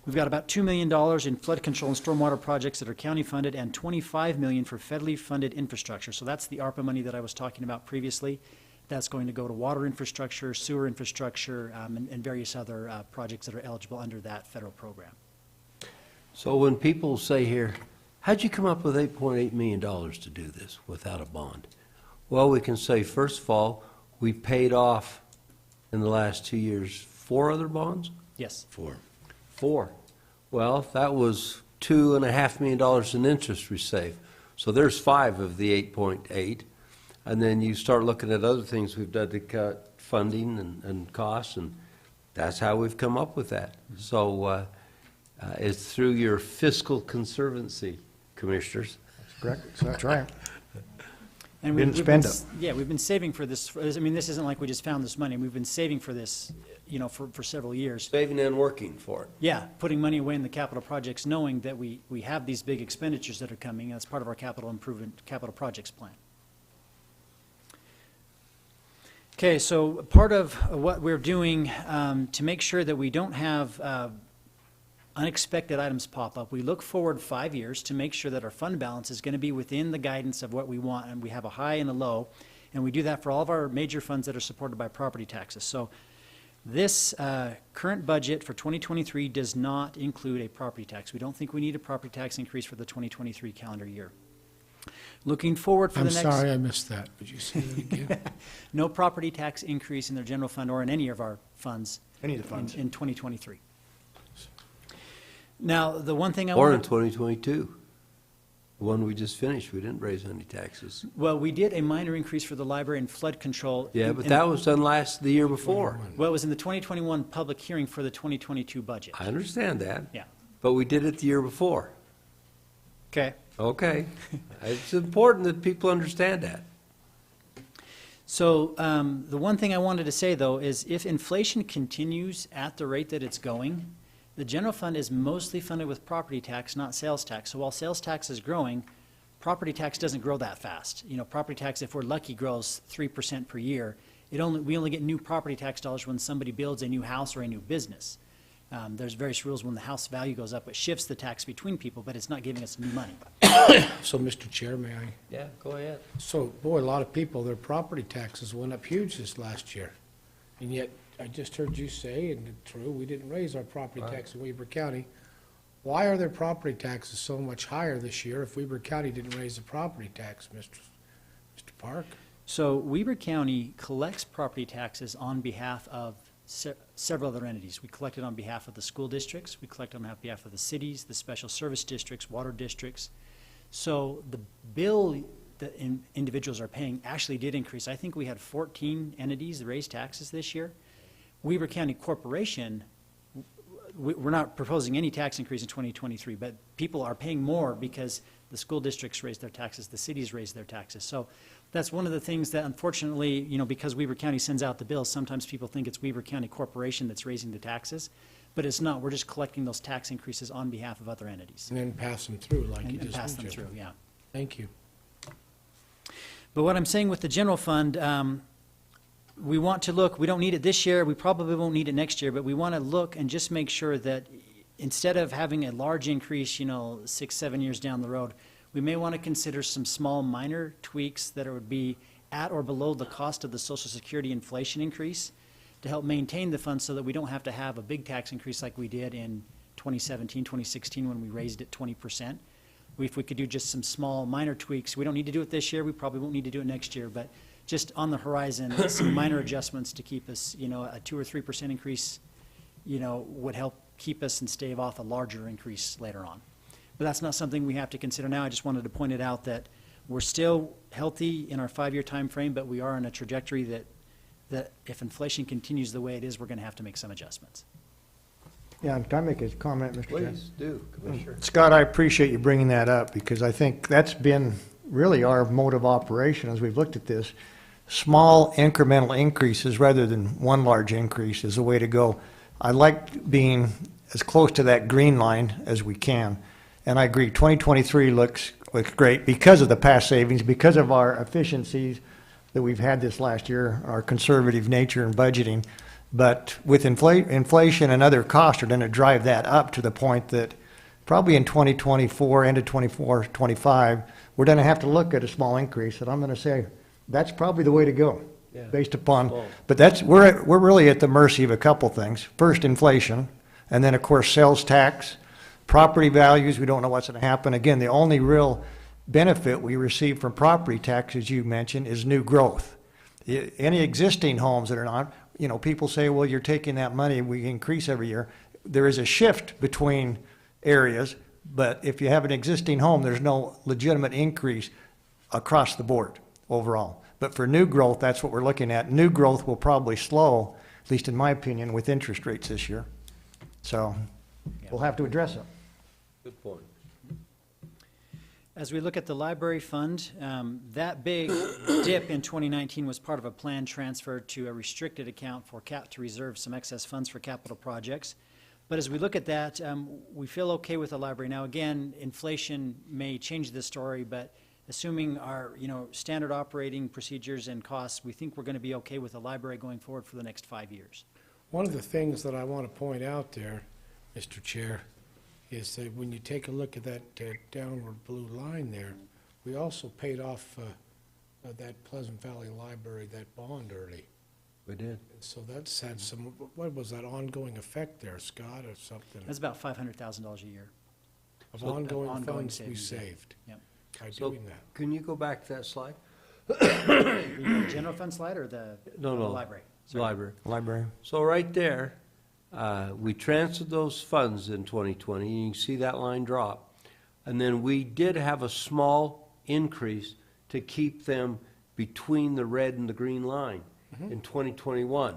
We've got about $2 million in flood control and stormwater projects that are county funded and $25 million for federally funded infrastructure. So that's the ARPA money that I was talking about previously. That's going to go to water infrastructure, sewer infrastructure, and various other projects that are eligible under that federal program. So when people say here, how'd you come up with $8.8 million to do this without a bond? Well, we can say, first of all, we paid off in the last 2 years 4 other bonds? Yes. 4. Well, that was $2.5 million in interest we saved. So there's 5 of the 8.8. And then you start looking at other things we've done to cut funding and costs, and that's how we've come up with that. So it's through your fiscal conservancy, commissioners. That's correct. That's right. And Didn't we've spend been it. Yeah, we've been saving for this. I mean, this isn't like we just found this money. We've been saving for this, you know, for several years. Saving and working for it. Yeah, putting money away in the capital projects, knowing that we have these big expenditures that are coming as part of our capital improvement, capital projects plan. Okay, so part of what we're doing to make sure that we don't have unexpected items pop up, we look forward 5 years to make sure that our fund balance is going to be within the guidance of what we want, and we have a high and a low, and we do that for all of our major funds that are supported by property taxes. So this current budget for 2023 does not include a property tax. We don't think we need a property tax increase for the 2023 calendar year. Looking forward for I'm the next... sorry I missed that. Would you say that again? No property tax increase in their general fund or in any of our funds. Any of the funds. In 2023. Now, the one thing I Or in want... 2022. The one we just finished, we didn't raise any taxes. Well, we did a minor increase for the library and flood control. Yeah, but that was done the year before. Well, it was in the 2021 public hearing for the 2022 budget. I understand that. Yeah. But we did it the year before. Okay. Okay. It's important that people understand that. So the one thing I wanted to say, though, is if inflation continues at the rate that it's going, the general fund is mostly funded with property tax, not sales tax. So while sales tax is growing, property tax doesn't grow that fast. You know, property tax, if we're lucky, grows 3% per year. We only get new property tax dollars when somebody builds a new house or a new business. There's various rules when the house value goes up. It shifts the tax between people, but it's not giving us new money. So, Mr. Chair, may I? Yeah, go ahead. So, boy, a lot of people, their property taxes went up huge this last year. And yet, I just heard you say, and it's true, we didn't raise our property tax in Weber County. Why are their property taxes so much higher this year if Weber County didn't raise the property tax, Mr. Park? So Weber County collects property taxes on behalf of several other entities. We collect it on behalf of the school districts. We collect on behalf of the cities, the special service districts, water districts. So the bill that individuals are paying actually did increase. I think we had 14 entities that raised taxes this year. Weber County Corporation, we're not proposing any tax increase in 2023, but people are paying more because the school districts raised their taxes, the cities raised their taxes. So that's one of the things that unfortunately, you know, because Weber County sends out the bills, sometimes people think it's Weber County Corporation that's raising the taxes, but it's not. We're just collecting those tax increases on behalf of other entities. And then pass them through like you And just pass them mentioned. through, yeah. Thank you. But what I'm saying with the general fund, we want to look, we don't need it this year, we probably won't need it next year, but we want to look and just make sure that instead of having a large increase, you know, 6, 7 years down the road, we may want to consider some small minor tweaks that would be at or below the cost of the Social Security inflation increase to help maintain the fund so that we don't have to have a big tax increase like we did in 2017, 2016 when we raised it 20%. If we could do just some small minor tweaks, we don't need to do it this year, we probably won't need to do it next year, but just on the horizon, some minor adjustments to keep us, you know, a 2 or 3% increase, you know, would help keep us and stave off a larger increase later on. But that's not something we have to consider now. I just wanted to point it out that we're still healthy in our 5-year time frame, but we are on a trajectory that if inflation continues the way it is, we're going to have to make some adjustments. Yeah, can I make a comment, Mr. Chairman? Please do, Commissioner. Scott, I appreciate you bringing that up because I think that's been really our mode of operation as we've looked at this. small incremental increases rather than one large increase is the way to go. I like being as close to that green line as we can. And I agree, 2023 looks great because of the past savings, because of our efficiencies that we've had this last year, our conservative nature in budgeting. But with inflation and other costs are going to drive that up to the point that probably in 2024, end of 24, 25, we're going to have to look at a small increase. And I'm going to say that's probably the way to go, based upon. But we're really at the mercy of a couple things. First, inflation, and then of course sales tax, property values. We don't know what's going to happen. Again, the only real benefit we receive from property tax, as you mentioned, is new growth. Any existing homes that are not, people say, well, you're taking that money, we increase every year. There is a shift between areas, but if you have an existing home, there's no legitimate increase across the board overall. But for new growth, that's what we're looking at. New growth will probably slow, at least in my opinion, with interest rates this year. So we'll have to address it. Good point. As we look at the library fund, that big dip in 2019 was part of a planned transfer to a restricted account to reserve some excess funds for capital projects. But as we look at that, we feel okay with the library. Now, again, inflation may change the story, but assuming our standard operating procedures and costs, we think we're going to be okay with the library going forward for the next 5 years. One of the things that I want to point out there, Mr. Chair, is that when you take a look at that downward blue line there, we also paid off that Pleasant Valley Library, that bond early. We did. So that's had some, what was that ongoing effect there, Scott, or something? That's about $500,000 a year. Of ongoing ongoing funds we savings, yeah. saved Yep. by So doing that. can you go back to that slide? The general fund slide or the No. library? Sorry. Library. Library. So right there, we transferred those funds in 2020, and you can see that line drop. And then we did have a small increase to keep them between the red and the green line in 2021.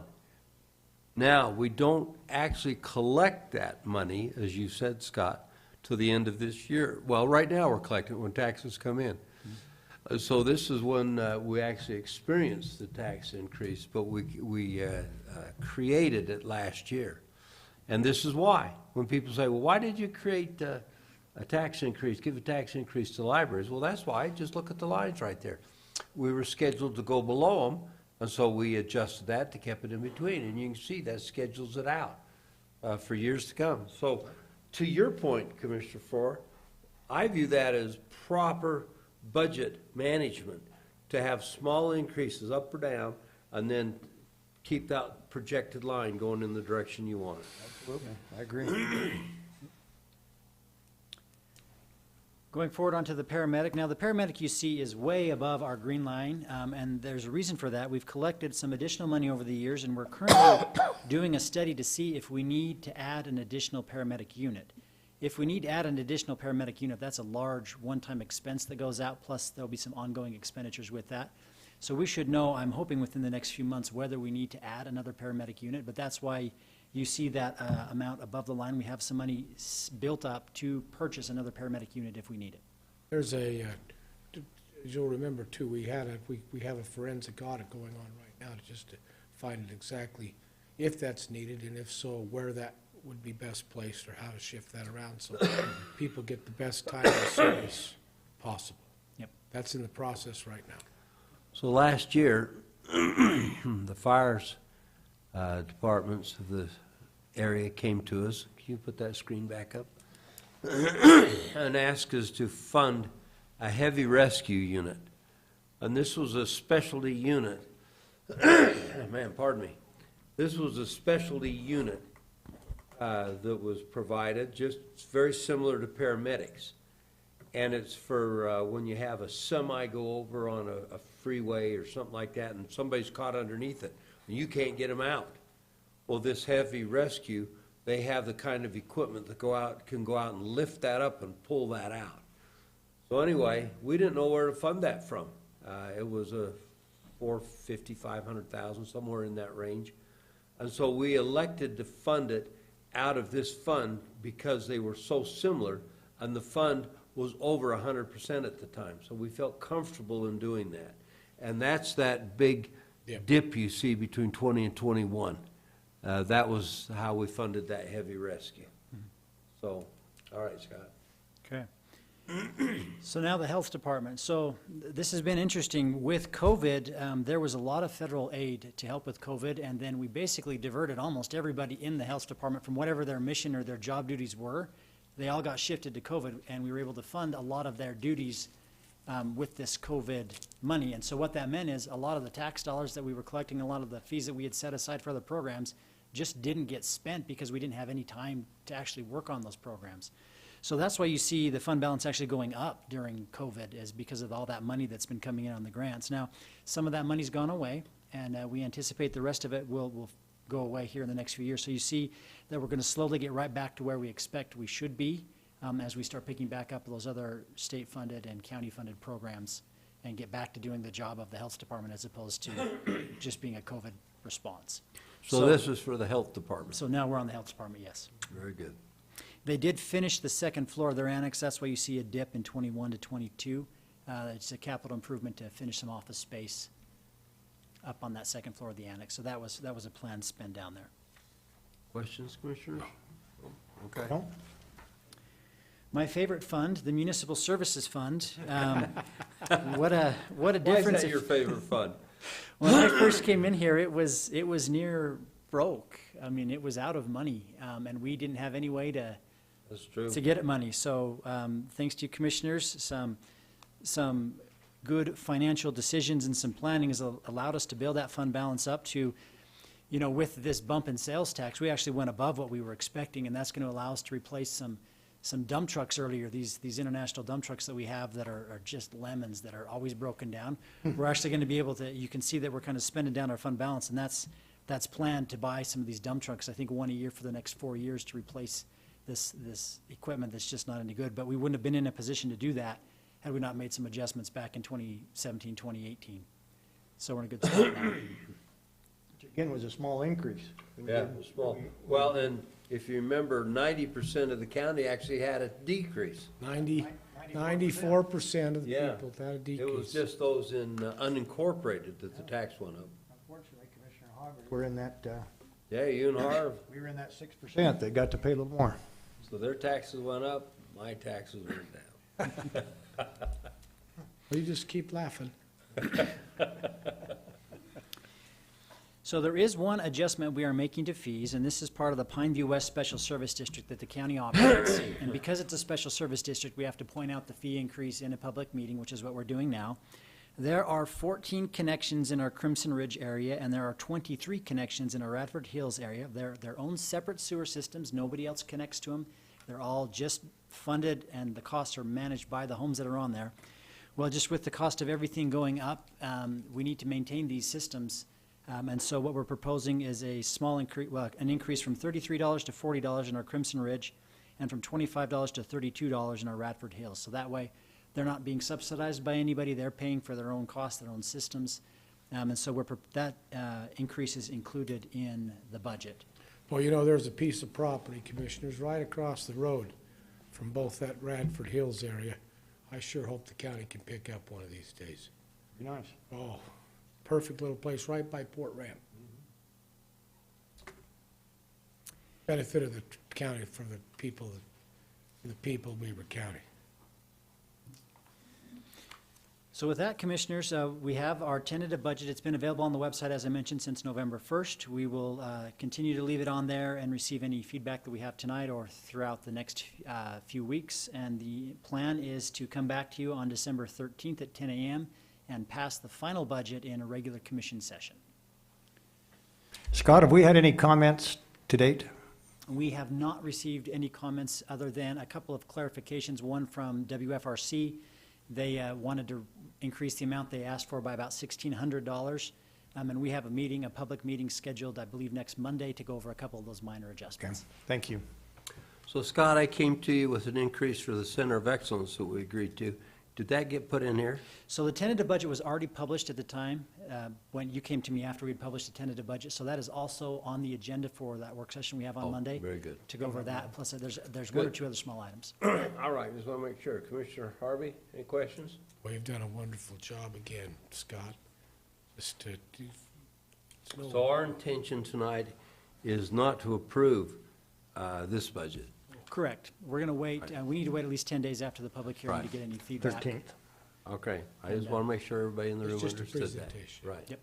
Now, we don't actually collect that money, as you said, Scott, till the end of this year. Well, right now, we're collecting it when taxes come in. So this is when we actually experienced the tax increase, but we created it last year. And this is why. When people say, well, why did you create a tax increase, give a tax increase to libraries? Well, that's why. Just look at the lines right there. We were scheduled to go below them, and so we adjusted that to keep it in between. And you can see that schedules it out for years to come. So to your point, Commissioner Farr, I view that as proper budget management, to have small increases up or down, and then keep that projected line going in the direction you want it. Absolutely, I agree. Going forward onto the paramedic. Now, the paramedic you see is way above our green line, and there's a reason for that. We've collected some additional money over the years, and we're currently doing a study to see if we need to add an additional paramedic unit. If we need to add an additional paramedic unit, that's a large one-time expense that goes out, plus there'll be some ongoing expenditures with that. So we should know, I'm hoping within the next few months, whether we need to add another paramedic unit, but that's why you see that amount above the line. We have some money built up to purchase another paramedic unit if we need it. There's as you'll remember too, we have a forensic audit going on right now just to find exactly if that's needed, and if so, where that would be best placed, or how to shift that around so people get the best time of service possible. Yep. That's in the process right now. So last year, the fires departments of the area came to us. Can you put that screen back up? And asked us to fund a heavy rescue unit. And this was a specialty unit. Man, pardon me. This was a specialty unit that was provided, just very similar to paramedics. And it's for when you have a semi go over on a freeway or something like that, and somebody's caught underneath it, and you can't get them out. Well, this heavy rescue, they have the kind of equipment that can go out and lift that up and pull that out. So anyway, we didn't know where to fund that from. It was a $450,000, $500,000, somewhere in that range. And so we elected to fund it out of this fund because they were so similar, and the fund was over 100% at the time. So we felt comfortable in doing that. And that's that big Yep. dip you see between 20 and 21. That was how we funded that heavy rescue. So, all right, Scott. Okay. So now the health department. So this has been interesting. With COVID, there was a lot of federal aid to help with COVID, and then we basically diverted almost everybody in the health department from whatever their mission or their job duties were. They all got shifted to COVID, and we were able to fund a lot of their duties with this COVID money. And so what that meant is a lot of the tax dollars that we were collecting, a lot of the fees that we had set aside for other programs just didn't get spent because we didn't have any time to actually work on those programs. So that's why you see the fund balance actually going up during COVID, is because of all that money that's been coming in on the grants. Now, some of that money's gone away, and we anticipate the rest of it will go away here in the next few years. So you see that we're going to slowly get right back to where we expect we should be as we start picking back up those other state-funded and county-funded programs and get back to doing the job of the health department as opposed to just being a COVID response. So this is for the health department. So now we're on the health department, yes. Very good. They did finish the second floor of their annex. That's why you see a dip in 21 to 22. It's a capital improvement to finish some office space up on that second floor of the annex. So that was a planned spend down there. Questions, Commissioners? Okay. No? My favorite fund, the Municipal Services Fund. What a Why is difference. that your if- favorite fund? When I first came in here, it was near broke. I mean, it was out of money, and we didn't have any way to That's true. get at money. So thanks to you commissioners, some good financial decisions and some planning has allowed us to build that fund balance up to, you know, with this bump in sales tax, we actually went above what we were expecting, and that's going to allow us to replace some dump trucks earlier, these international dump trucks that we have that are just lemons, that are always broken down. We're actually going to be able to, you can see that we're kind of spending down our fund balance, and that's planned to buy some of these dump trucks, I think one a year for the next 4 years to replace this equipment that's just not any good. But we wouldn't have been in a position to do that had we not made some adjustments back in 2017, 2018. So we're in a good spot now. Which again was a small increase. Yeah, small. Well, and if you remember, 90% of the county actually had a decrease. 94% of the Yeah. people had a It decrease. was just those in unincorporated that the tax went up. Unfortunately, Commissioner Hogg, we're in that, Yeah, you and Harv, we were in that 6%. They got to pay a little more. so their taxes went up, my taxes went down. Well, you just keep laughing. So there is one adjustment we are making to fees, and this is part of the Pineview West Special Service District that the county operates. And because it's a special service district, we have to point out the fee increase in a public meeting, which is what we're doing now. There are 14 connections in our Crimson Ridge area, and there are 23 connections in our Radford Hills area. They're their own separate sewer systems. Nobody else connects to them. They're all just funded, and the costs are managed by the homes that are on there. Well, just with the cost of everything going up, we need to maintain these systems. And so what we're proposing is a small increase, well, an increase from $33 to $40 in our Crimson Ridge, and from $25 to $32 in our Radford Hills. So that way, they're not being subsidized by anybody. They're paying for their own costs, their own systems. And so that increase is included in the budget. Well, you know, there's a piece of property, Commissioners, right across the road from both that Radford Hills area. I sure hope the county can pick up one of these days. Be nice. Oh, perfect little place right by Port Ramp. Benefit of the county for the people of Weber County. So with that, Commissioners, we have our tentative budget. It's been available on the website, as I mentioned, since November 1st. We will continue to leave it on there and receive any feedback that we have tonight or throughout the next few weeks. And the plan is to come back to you on December 13th at 10 a.m. and pass the final budget in a regular commission session. Scott, have we had any comments to date? We have not received any comments other than a couple of clarifications, one from WFRC. They wanted to increase the amount they asked for by about $1,600. And we have a public meeting scheduled, I believe, next Monday to go over a couple of those minor Okay, adjustments. thank you. So Scott, I came to you with an increase for the Center of Excellence that we agreed to. Did that get put in here? So the tentative budget was already published at the time when you came to me after we'd published the tentative budget. So that is also on the agenda for that work session we have on Oh, Monday. very good. To go over that. Plus, there's one or Good. two other small items. All right, just want to make sure. Commissioner Harvey, any questions? Well, you've done a wonderful job again, Scott. Just to do. it's no- So our intention tonight is not to approve this budget. Correct. We're going to wait, we need to wait at least 10 days after the public hearing to Right. get any feedback. 13th. Okay, I just want to make sure everybody in the room It's just a understood that. presentation. Right. Yep.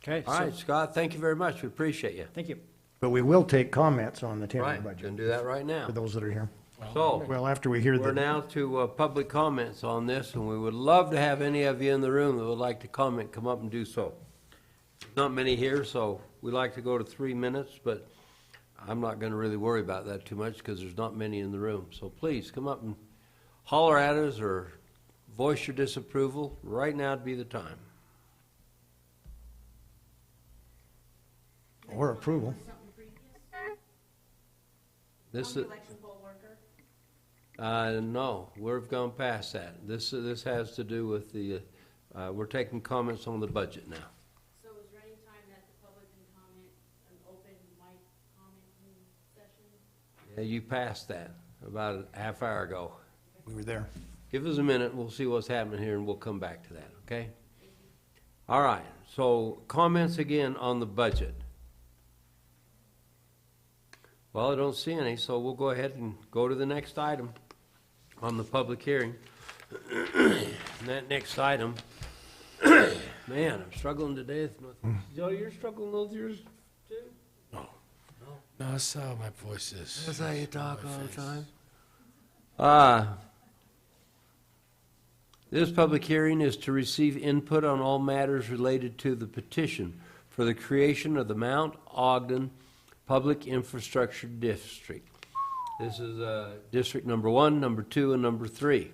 Okay, All right, Scott, thank you very much. We appreciate you. thank you. But we will take comments on the 10-year Right, budget, can do that right now. for those that are here. So, Well, after we hear we're the, now to public comments on this, and we would love to have any of you in the room that would like to comment, come up and do so. There's not many here, so we like to go to 3 minutes, but I'm not going to really worry about that too much because there's not many in the room. So please, come up and holler at us or voice your disapproval. Right now would be the time. or approval. This is. No, we've gone past that. This has to do with the, we're taking comments on the budget now. So is there any time that the public can comment, an open mic commenting session? Yeah, you passed that about a half hour ago. We were there. Give us a minute, we'll see what's happening here, and we'll come back to that, okay? All right, so comments again on the budget. Well, I don't see any, so we'll go ahead and go to the next item on the public hearing. And that next item, man, I'm struggling today with my, Joe, you're struggling with yours too? No, that's how my voice is. That's how you talk My all the face. time? This public hearing is to receive input on all matters related to the petition for the creation of the Mount Ogden Public Infrastructure District. This is District Number 1, Number 2, and Number 3.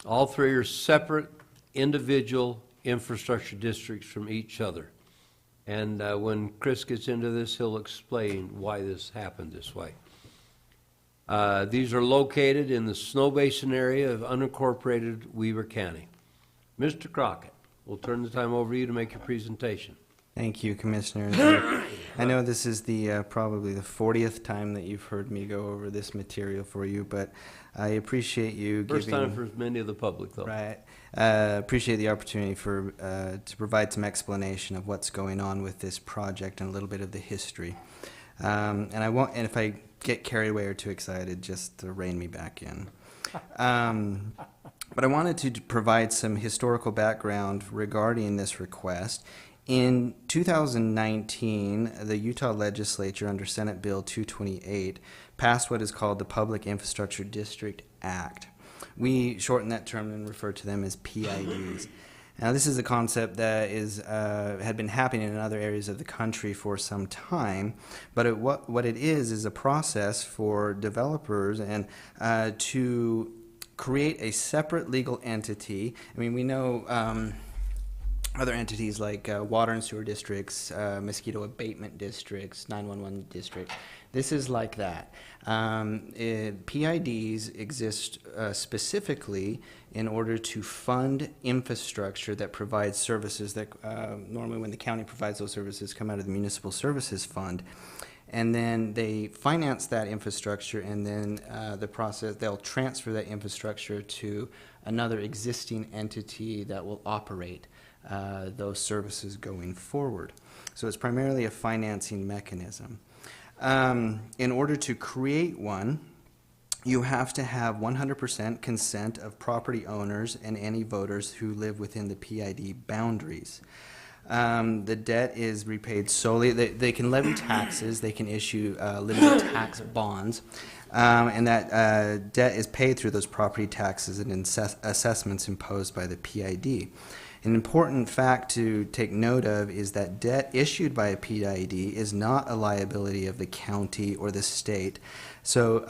All three are separate individual infrastructure districts from each other. And when Chris gets into this, he'll explain why this happened this way. These are located in the Snow Basin area of unincorporated Weber County. Mr. Crockett, we'll turn the time over to you to make your presentation. Thank you, Commissioners. I know this is the probably the 40th time that you've heard me go over this material for you, but I appreciate you First giving... time for many of the public, though. Right. Appreciate the opportunity for to provide some explanation of what's going on with this project and a little bit of the history. And if I get carried away or too excited, just to rein me back in. But I wanted to provide some historical background regarding this request. In 2019, the Utah legislature, under Senate Bill 228, passed what is called the Public Infrastructure District Act. We shorten that term and refer to them as PIDs. Now, this is a concept that had been happening in other areas of the country for some time, but what it is a process for developers and to create a separate legal entity. I mean, we know other entities like water and sewer districts, mosquito abatement districts, 911 district. This is like that. PIDs exist specifically in order to fund infrastructure that provides services that normally when the county provides those services come out of the Municipal Services Fund. And then they finance that infrastructure, and then they'll transfer that infrastructure to another existing entity that will operate those services going forward. So it's primarily a financing mechanism. In order to create one, you have to have 100% consent of property owners and any voters who live within the PID boundaries. The debt is repaid solely. They can levy taxes. They can issue limited tax bonds. And that debt is paid through those property taxes and assessments imposed by the PID. An important fact to take note of is that debt issued by a PID is not a liability of the county or the state. So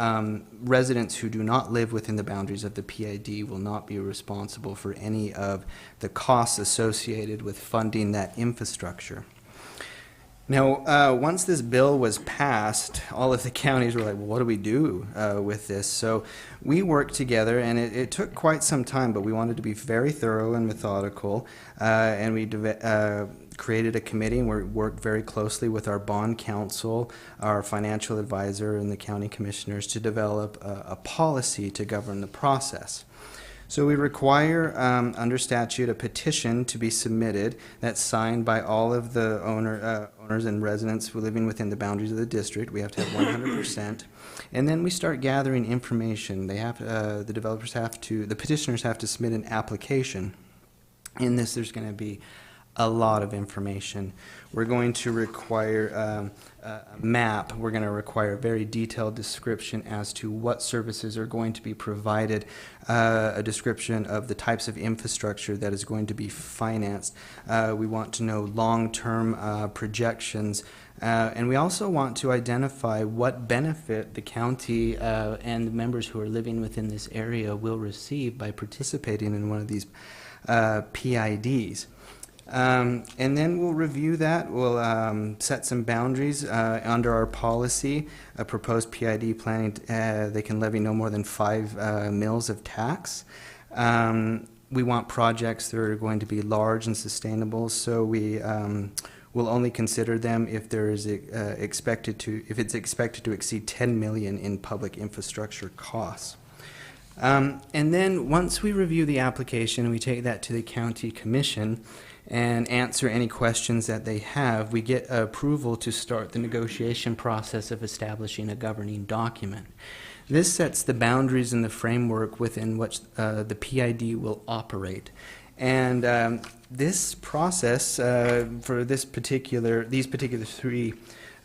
residents who do not live within the boundaries of the PID will not be responsible for any of the costs associated with funding that infrastructure. Now, once this bill was passed, all of the counties were like, well, what do we do with this? So we worked together, and it took quite some time, but we wanted to be very thorough and methodical, and we created a committee, and we worked very closely with our bond counsel, our financial advisor, and the county commissioners to develop a policy to govern the process. So we require, under statute, a petition to be submitted that's signed by all of the owners and residents who are living within the boundaries of the district. We have to have 100%. And then we start gathering information. They have, the developers have to, the petitioners have to submit an application. In this, there's going to be a lot of information. We're going to require a map. We're going to require a very detailed description as to what services are going to be provided, a description of the types of infrastructure that is going to be financed. We want to know long-term projections, and we also want to identify what benefit the county and the members who are living within this area will receive by participating in one of these PIDs. And then we'll review that. We'll set some boundaries under our policy. A proposed PID planning, they can levy no more than 5 mills of tax. We want projects that are going to be large and sustainable, so we will only consider them if there is if it's expected to exceed 10 million in public infrastructure costs. And then once we review the application, we take that to the county commission and answer any questions that they have. We get approval to start the negotiation process of establishing a governing document. This sets the boundaries and the framework within which the PID will operate. And this process for these particular 3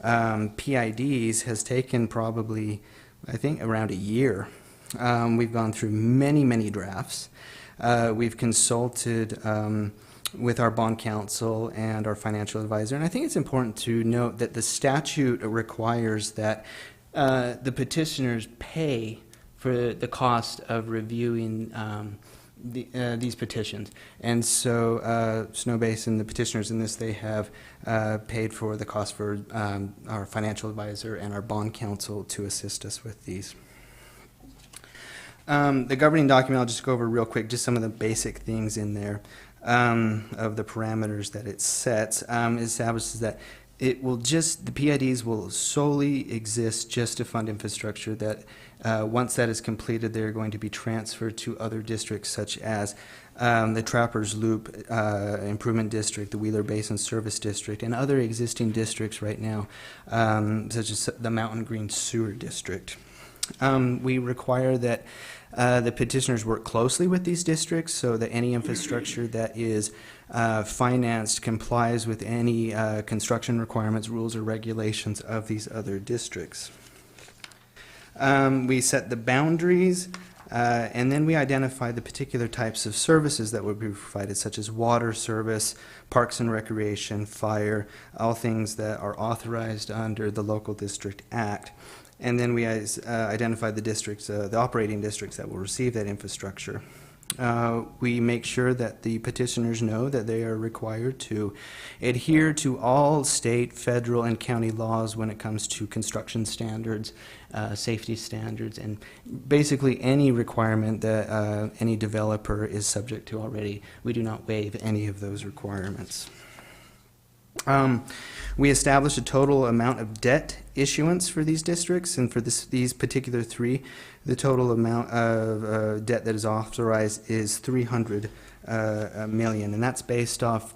PIDs has taken probably, I think, around a year. We've gone through many, many drafts. We've consulted with our bond counsel and our financial advisor. And I think it's important to note that the statute requires that the petitioners pay for the cost of reviewing these petitions. And so Snow Basin, the petitioners in this, they have paid for the cost for our financial advisor and our bond counsel to assist us with these. The governing document, I'll just go over real quick, just some of the basic things in there of the parameters that it sets. It establishes that it will just, the PIDs will solely exist just to fund infrastructure that once that is completed, they're going to be transferred to other districts such as the Trappers Loop Improvement District, the Wheeler Basin Service District, and other existing districts right now, such as the Mountain Green Sewer District. We require that the petitioners work closely with these districts so that any infrastructure that is financed complies with any construction requirements, rules, or regulations of these other districts. We set the boundaries, and then we identify the particular types of services that would be provided, such as water service, parks and recreation, fire, all things that are authorized under the Local District Act. And then we identify the districts, the operating districts that will receive that infrastructure. We make sure that the petitioners know that they are required to adhere to all state, federal, and county laws when it comes to construction standards, safety standards, and basically any requirement that any developer is subject to already. We do not waive any of those requirements. We establish a total amount of debt issuance for these districts, and for these particular 3, the total amount of debt that is authorized is $300 million, and that's based off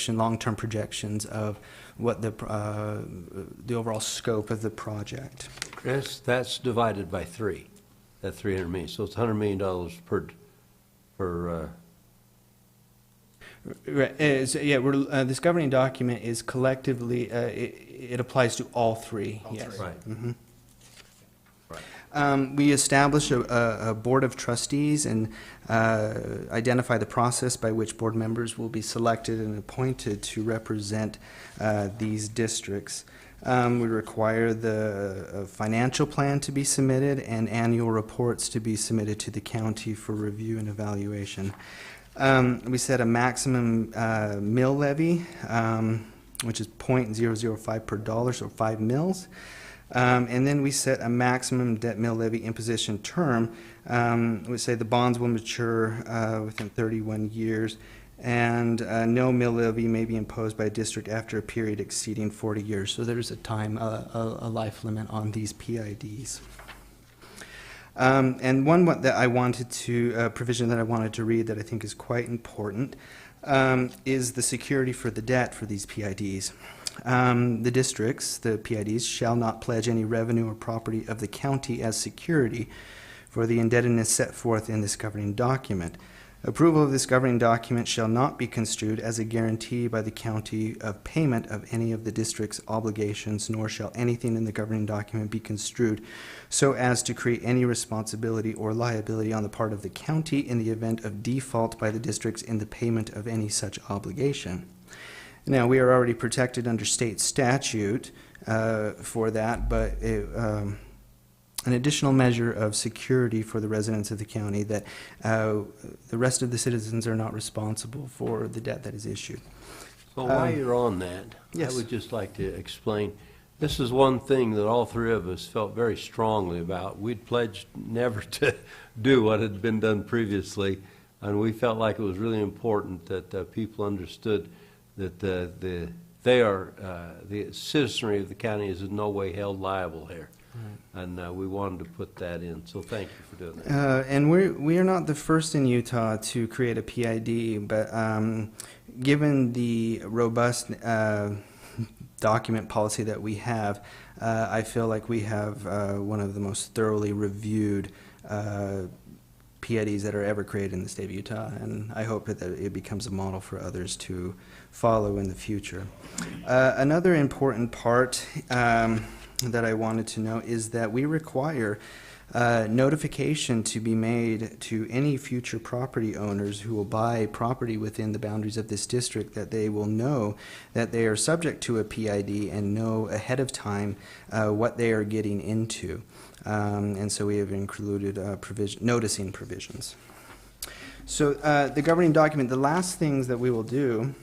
long-term projections of what the overall scope of the project. Chris, that's divided by 3, that 300 million. So it's $100 million per Right. This governing document is collectively, it applies to all 3. Yes. Right. Mm-hmm. We establish a board of trustees and identify the process by which board members will be selected and appointed to represent these districts. We require the financial plan to be submitted and annual reports to be submitted to the county for review and evaluation. We set a maximum mill levy, which is 0.005 per dollar, so 5 mills. And then we set a maximum debt mill levy imposition term. We say the bonds will mature within 31 years, and no mill levy may be imposed by a district after a period exceeding 40 years. So there's a life limit on these PIDs. And one that I wanted to, provision that I wanted to read that I think is quite important, is the security for the debt for these PIDs. The districts, the PIDs, shall not pledge any revenue or property of the county as security for the indebtedness set forth in this governing document. Approval of this governing document shall not be construed as a guarantee by the county of payment of any of the district's obligations, nor shall anything in the governing document be construed so as to create any responsibility or liability on the part of the county in the event of default by the districts in the payment of any such obligation. Now, we are already protected under state statute for that, but an additional measure of security for the residents of the county that the rest of the citizens are not responsible for the debt that is issued. So while you're on that, yes. I would just like to explain, this is one thing that all three of us felt very strongly about. We'd pledged never to do what had been done previously, and we felt like it was really important that people understood that the citizenry of the county is in no way held liable here. Right. And we wanted to put that in, so thank you for doing that. And we are not the first in Utah to create a PID, but given the robust document policy that we have, I feel like we have one of the most thoroughly reviewed PIDs that are ever created in the state of Utah, and I hope that it becomes a model for others to follow in the future. Another important part that I wanted to note is that we require notification to be made to any future property owners who will buy property within the boundaries of this district, that they will know that they are subject to a PID and know ahead of time what they are getting into. And so we have included noticing provisions. So the governing document, the last things that we will do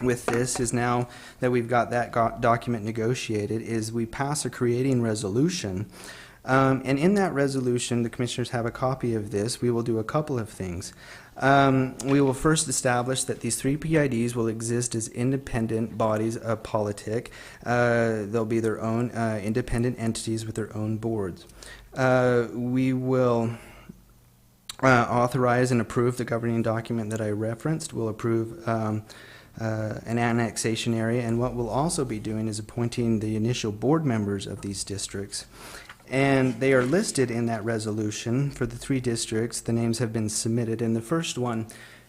with this is, now that we've got that document negotiated, is we pass a creating resolution. And in that resolution, the commissioners have a copy of this. We will do a couple of things. We will first establish that these three PIDs will exist as independent bodies of politic. They'll be their own independent entities with their own boards. We will authorize and approve the governing document that I referenced. We'll approve an annexation area, and what we'll also be doing is appointing the initial board members of these districts. And they are listed in that resolution for the three districts. The names have been submitted, and the first one,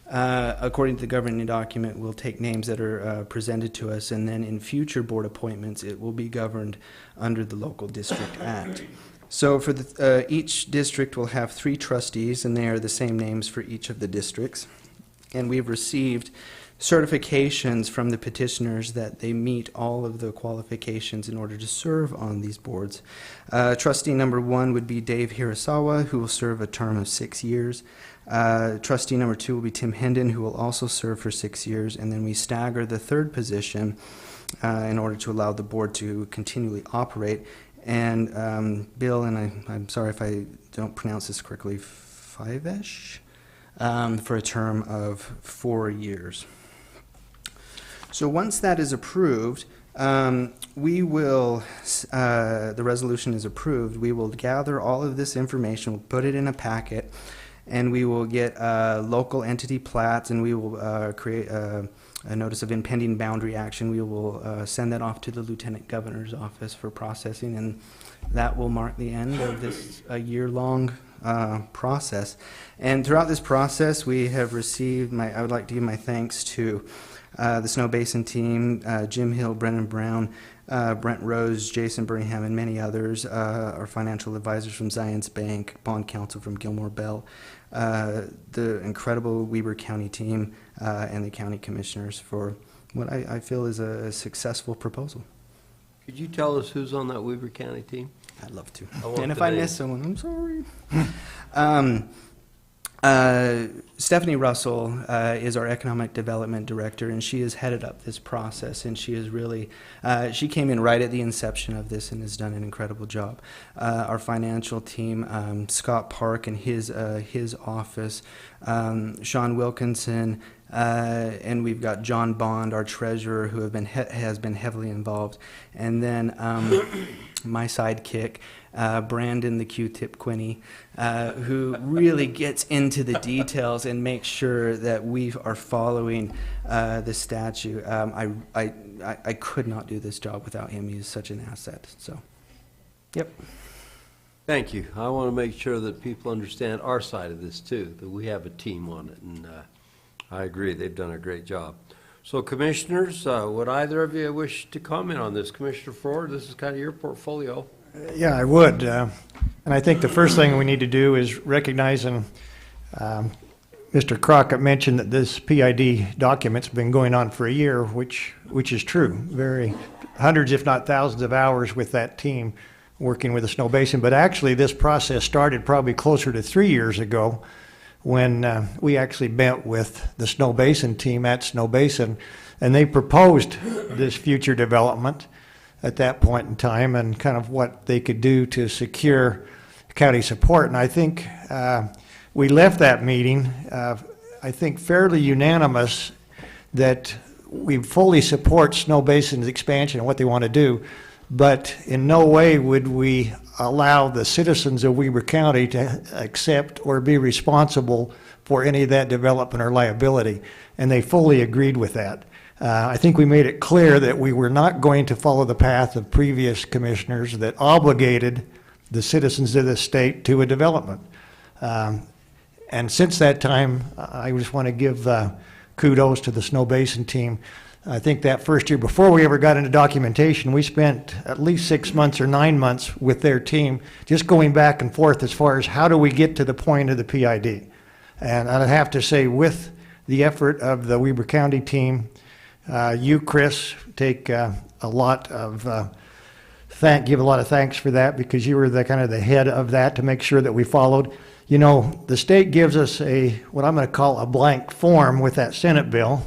according to the governing document, will take names that are presented to us, and then in future board appointments it will be governed under the Local District Act. So for each district will have 3 trustees, and they are the same names for each of the districts. And we've received certifications from the petitioners that they meet all of the qualifications in order to serve on these boards. Trustee number 1 would be Dave Hirasawa, who will serve a term of 6 years. Trustee number 2 will be Tim Hendon, who will also serve for 6 years. And then we stagger the third position in order to allow the board to continually operate. And Bill, and I'm sorry if I don't pronounce this correctly, Fivesh, for a term of 4 years. So once that is approved, we will, the resolution is approved, we will gather all of this information, we'll put it in a packet, and we will get local entity plats, and we will create a notice of impending boundary action. We will send that off to the Lieutenant Governor's office for processing, and that will mark the end of this year-long process. And throughout this process, we have received I would like to give my thanks to the Snow Basin team, Jim Hill, Brennan Brown, Brent Rose, Jason Birmingham, and many others, our financial advisors from Zions Bank, bond counsel from Gilmore Bell, the incredible Weber County team, and the county commissioners for what I feel is a successful proposal. Could you tell us who's on that Weber County team? I'd love to. And if I miss someone, I'm sorry. Stephanie Russell is our economic development director, and she has headed up this process, and she is really, she came in right at the inception of this and has done an incredible job. Our financial team, Scott Park and his office, Sean Wilkinson, and we've got John Bond, our treasurer, who has been heavily involved, and then my sidekick, Brandon the Q-tip Quinney, who really gets into the details and makes sure that we are following the statute. I could not do this job without him. He's such an asset. So, yep. Thank you. I want to make sure that people understand our side of this too, that we have a team on it, and I agree, they've done a great job. So commissioners, would either of you wish to comment on this? Commissioner Ford, this is kind of your portfolio. Yeah, I would. And I think the first thing we need to do is recognize, and Mr. Crockett mentioned that this PID document's been going on for a year, which is true. Hundreds, if not thousands of hours with that team working with the Snow Basin. But actually, this process started probably closer to 3 years ago when we actually met with the Snow Basin team at Snow Basin, and they proposed this future development at that point in time and kind of what they could do to secure county support. And I think we left that meeting, I think, fairly unanimous that we fully support Snow Basin's expansion and what they want to do, but in no way would we allow the citizens of Weber County to accept or be responsible for any of that development or liability. And they fully agreed with that. I think we made it clear that we were not going to follow the path of previous commissioners that obligated the citizens of the state to a development. And since that time, I just want to give kudos to the Snow Basin team. I think that first year, before we ever got into documentation, we spent at least 6 months or 9 months with their team, just going back and forth as far as how do we get to the point of the PID. And I'd have to say, with the effort of the Weber County team, you, Chris, take a lot of give a lot of thanks for that, because you were the kind of the head of that to make sure that we followed. You know, the state gives us what I'm going to call a blank form with that Senate bill.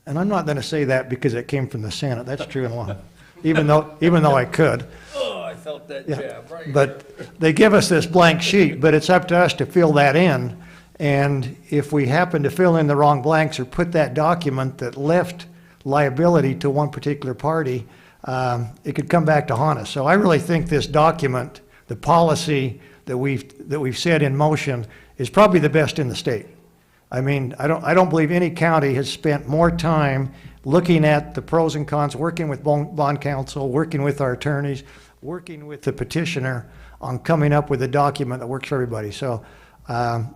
And I'm not going to say that because it came from the Senate. That's true and law, even though I could. Oh, I felt that jab right. But they give us this blank sheet, but it's up to us to fill that in. And if we happen to fill in the wrong blanks or put that document that left liability to one particular party, it could come back to haunt us. So I really think this document, the policy that we've set in motion, is probably the best in the state. I mean, I don't believe any county has spent more time looking at the pros and cons, working with bond counsel, working with our attorneys, working with the petitioner on coming up with a document that works for everybody. So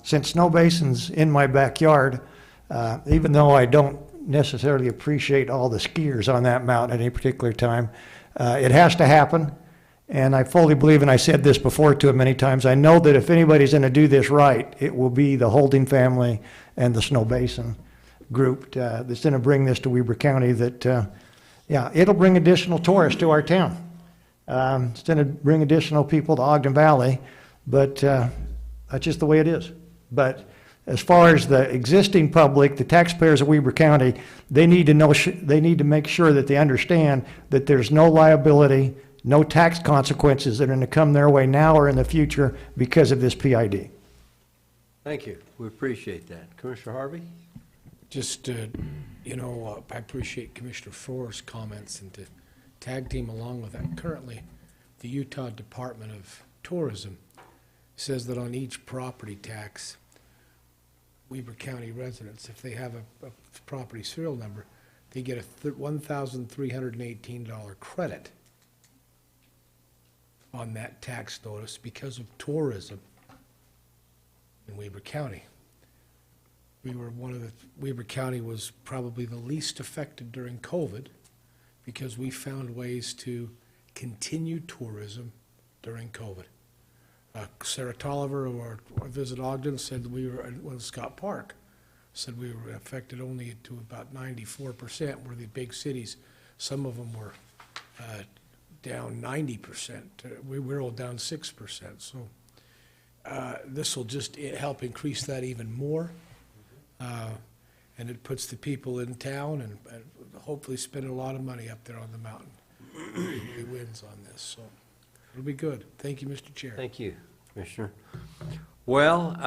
since Snow Basin's in my backyard, even though I don't necessarily appreciate all the skiers on that mountain at any particular time, it has to happen. And I fully believe, and I said this before to him many times, I know that if anybody's going to do this right, it will be the Holding family and the Snow Basin group that's going to bring this to Weber County. That, yeah, it'll bring additional tourists to our town. It's going to bring additional people to Ogden Valley, but that's just the way it is. But as far as the existing public, the taxpayers of Weber County, they need to know, they need to make sure that they understand that there's no liability, no tax consequences that are going to come their way now or in the future because of this PID. Thank you. We appreciate that. Commissioner Harvey? Just, you know, I appreciate Commissioner Ford's comments, and to tag team along with that. Currently, the Utah Department of Tourism says that on each property tax, Weber County residents, if they have a property serial number, they get a $1,318 credit on that tax notice because of tourism in Weber County. Weber County was probably the least affected during COVID because we found ways to continue tourism during COVID. Sarah Tolliver of our Visit Ogden said Scott Park said we were affected only to about 94%, where the big cities, some of them were down 90%. We were all down 6%. So this will just help increase that even more. And it puts the people in town and hopefully spend a lot of money up there on the mountain. He wins on this, so it'll be good. Thank you, Mr. Chair. Thank you, Commissioner. Well,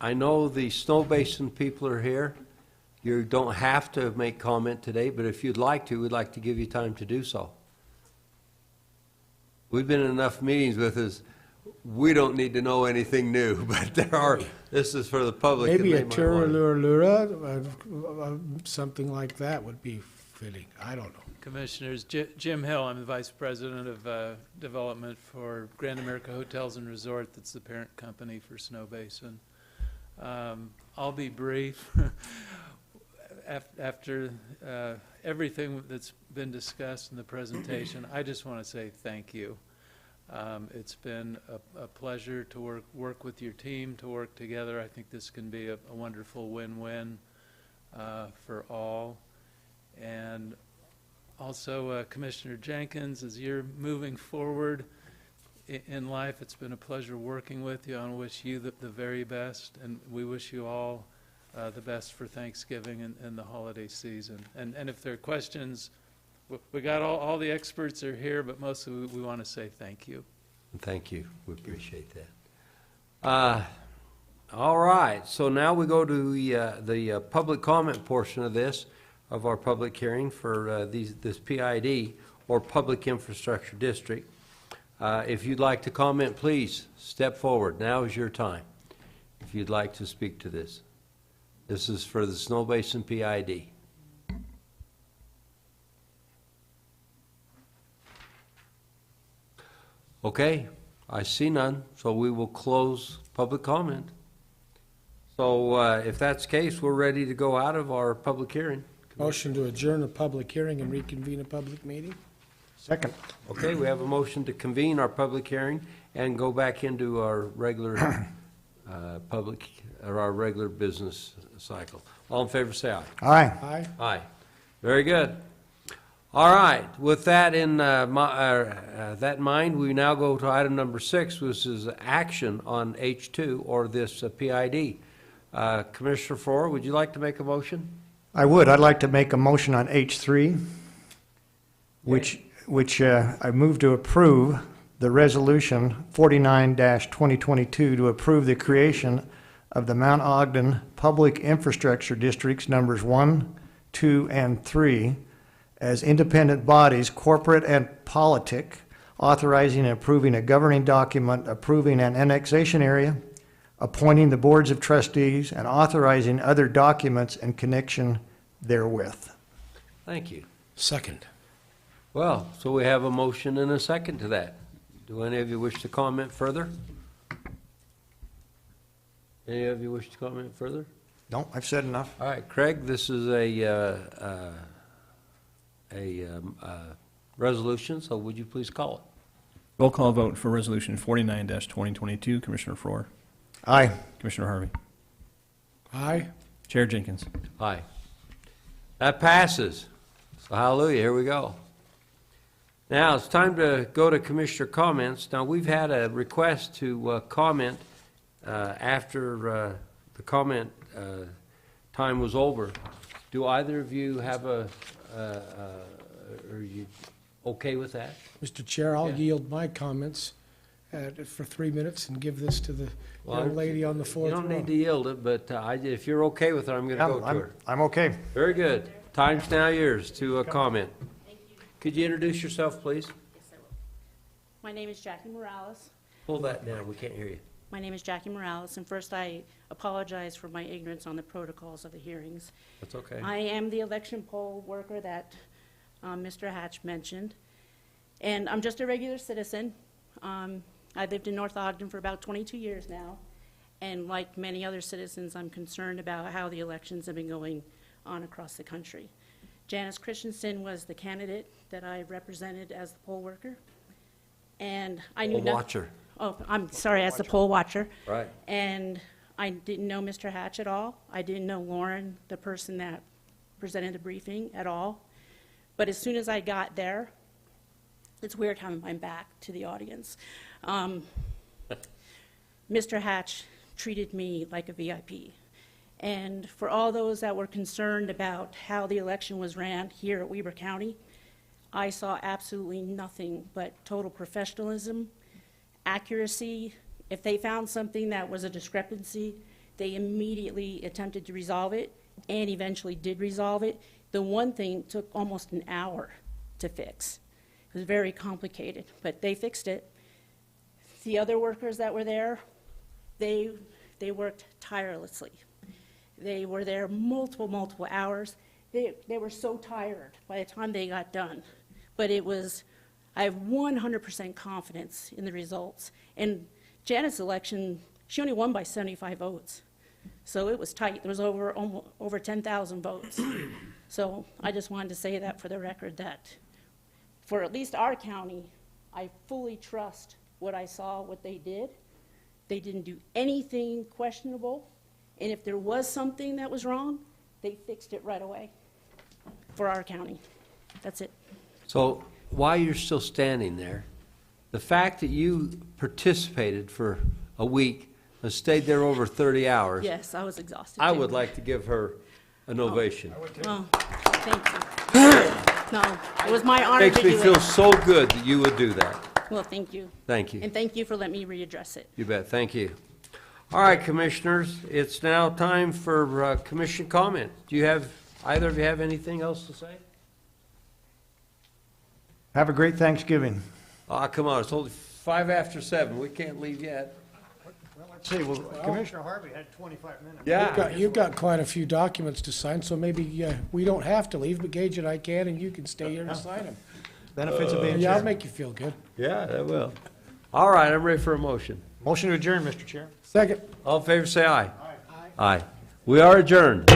I know the Snow Basin people are here. You don't have to make comment today, but if you'd like to, we'd like to give you time to do so. we've been in enough meetings with us, we don't need to know anything new, but this is for the public. and Maybe they a might wanna- Turaluralura, something like that would be fitting. I don't know. Commissioners, Jim Hill, I'm the Vice President of Development for Grand America Hotels and Resort, that's the parent company for Snow Basin. I'll be brief. After everything that's been discussed in the presentation, I just want to say thank you. It's been a pleasure to work with your team, to work together. I think this can be a wonderful win-win for all. And also, Commissioner Jenkins, as you're moving forward in life, it's been a pleasure working with you. I wish you the very best, and we wish you all the best for Thanksgiving and the holiday season. And if there are questions, we got all the experts are here, but mostly we want to say thank you. Thank you. We appreciate that. All right, so now we go to the public comment portion of this, of our public hearing for this PID, or Public Infrastructure District. If you'd like to comment, please step forward. Now is your time, if you'd like to speak to this. This is for the Snow Basin PID. Okay, I see none, so we will close public comment. So if that's the case, we're ready to go out of our public hearing. Motion to adjourn a public hearing and reconvene a public meeting? Second. Okay, we have a motion to convene our public hearing and go back into our regular our regular business cycle. All in favor, say aye. Aye. Aye. Aye. Very good. All right, with that in that in mind, we now go to item number 6, which is action on H2, or this PID. Commissioner Faure, would you like to make a motion? I would. I'd like to make a motion on H3, which I move to approve the resolution 49-2022 to approve the creation of the Mount Ogden Public Infrastructure Districts numbers 1, 2, and 3 as independent bodies, corporate and politic, authorizing and approving a governing document, approving an annexation area, appointing the boards of trustees, and authorizing other documents in connection therewith. Thank you. Second. Well, so we have a motion and a second to that. Do any of you wish to comment further? Any of you wish to comment further? No, I've said enough. All right, Craig, this is a resolution, so would you please call it? Roll call vote for Resolution 49-2022. Commissioner Faure. Aye. Commissioner Harvey. Aye. Chair Jenkins. Aye. That passes. So hallelujah, here we go. Now, it's time to go to commissioner comments. Now, we've had a request to comment after the comment time was over. Do either of you have are you okay with that? Mr. Chair, I'll Yeah. yield my comments for 3 minutes and give this to the Well, young lady on the fourth You don't row. need to yield it, but if you're okay with it, I'm going to go to her. I'm okay. Very good. Time's now yours to comment. Could you introduce yourself, please? Yes, I will. My name is Jackie Morales. Pull that down, we can't hear you. My name is Jackie Morales, and first I apologize for my ignorance on the protocols of the hearings. That's okay. I am the election poll worker that Mr. Hatch mentioned, and I'm just a regular citizen. I've lived in North Ogden for about 22 years now, and like many other citizens, I'm concerned about how the elections have been going on across the country. Janice Christensen was the candidate that I represented as the poll worker, and I knew Poll watcher. Oh, I'm sorry, as the poll watcher. Right. And I didn't know Mr. Hatch at all. I didn't know Lauren, the person that presented the briefing, at all. But as soon as I got there, it's weird having my back to the audience. Mr. Hatch treated me like a VIP. And for all those that were concerned about how the election was ran here at Weber County, I saw absolutely nothing but total professionalism, accuracy. If they found something that was a discrepancy, they immediately attempted to resolve it and eventually did resolve it. The one thing took almost an hour to fix. was very complicated, but they fixed it. The other workers that were there, they worked tirelessly. They were there multiple hours. They were so tired by the time they got done. But I have 100% confidence in the results. And Janet's election, she only won by 75 votes. So it was tight. There was over 10,000 votes. So I just wanted to say that for the record, that for at least our county, I fully trust what I saw, what they did. They didn't do anything questionable. And if there was something that was wrong, they fixed it right away for our county. That's it. So while you're still standing there, the fact that you participated for a week and stayed there over 30 hours, Yes, I was exhausted. I too. would like to give her an ovation. Oh, thank you. No, it was my honor to Makes do me feel it. so good that you would do that. Well, thank you. Thank you. And thank you for letting me readdress it. You bet. Thank you. All right, commissioners, it's now time for commission comment. Do you have, either of you have anything else to say? Have a great Thanksgiving. Ah, come on, it's only 5 after 7. We can't leave yet. Well, let's see, well, Commissioner Harvey had 25 minutes. You've got quite a few documents to sign, so maybe we don't have to leave, but Gage and I can, and you can stay here and sign them. Benefits of being Yeah, I'll chair. make you feel good. Yeah, that will. All right, I'm ready for a motion. Motion to adjourn, Mr. Chair. Second. All in favor, say aye. Aye. We are adjourned.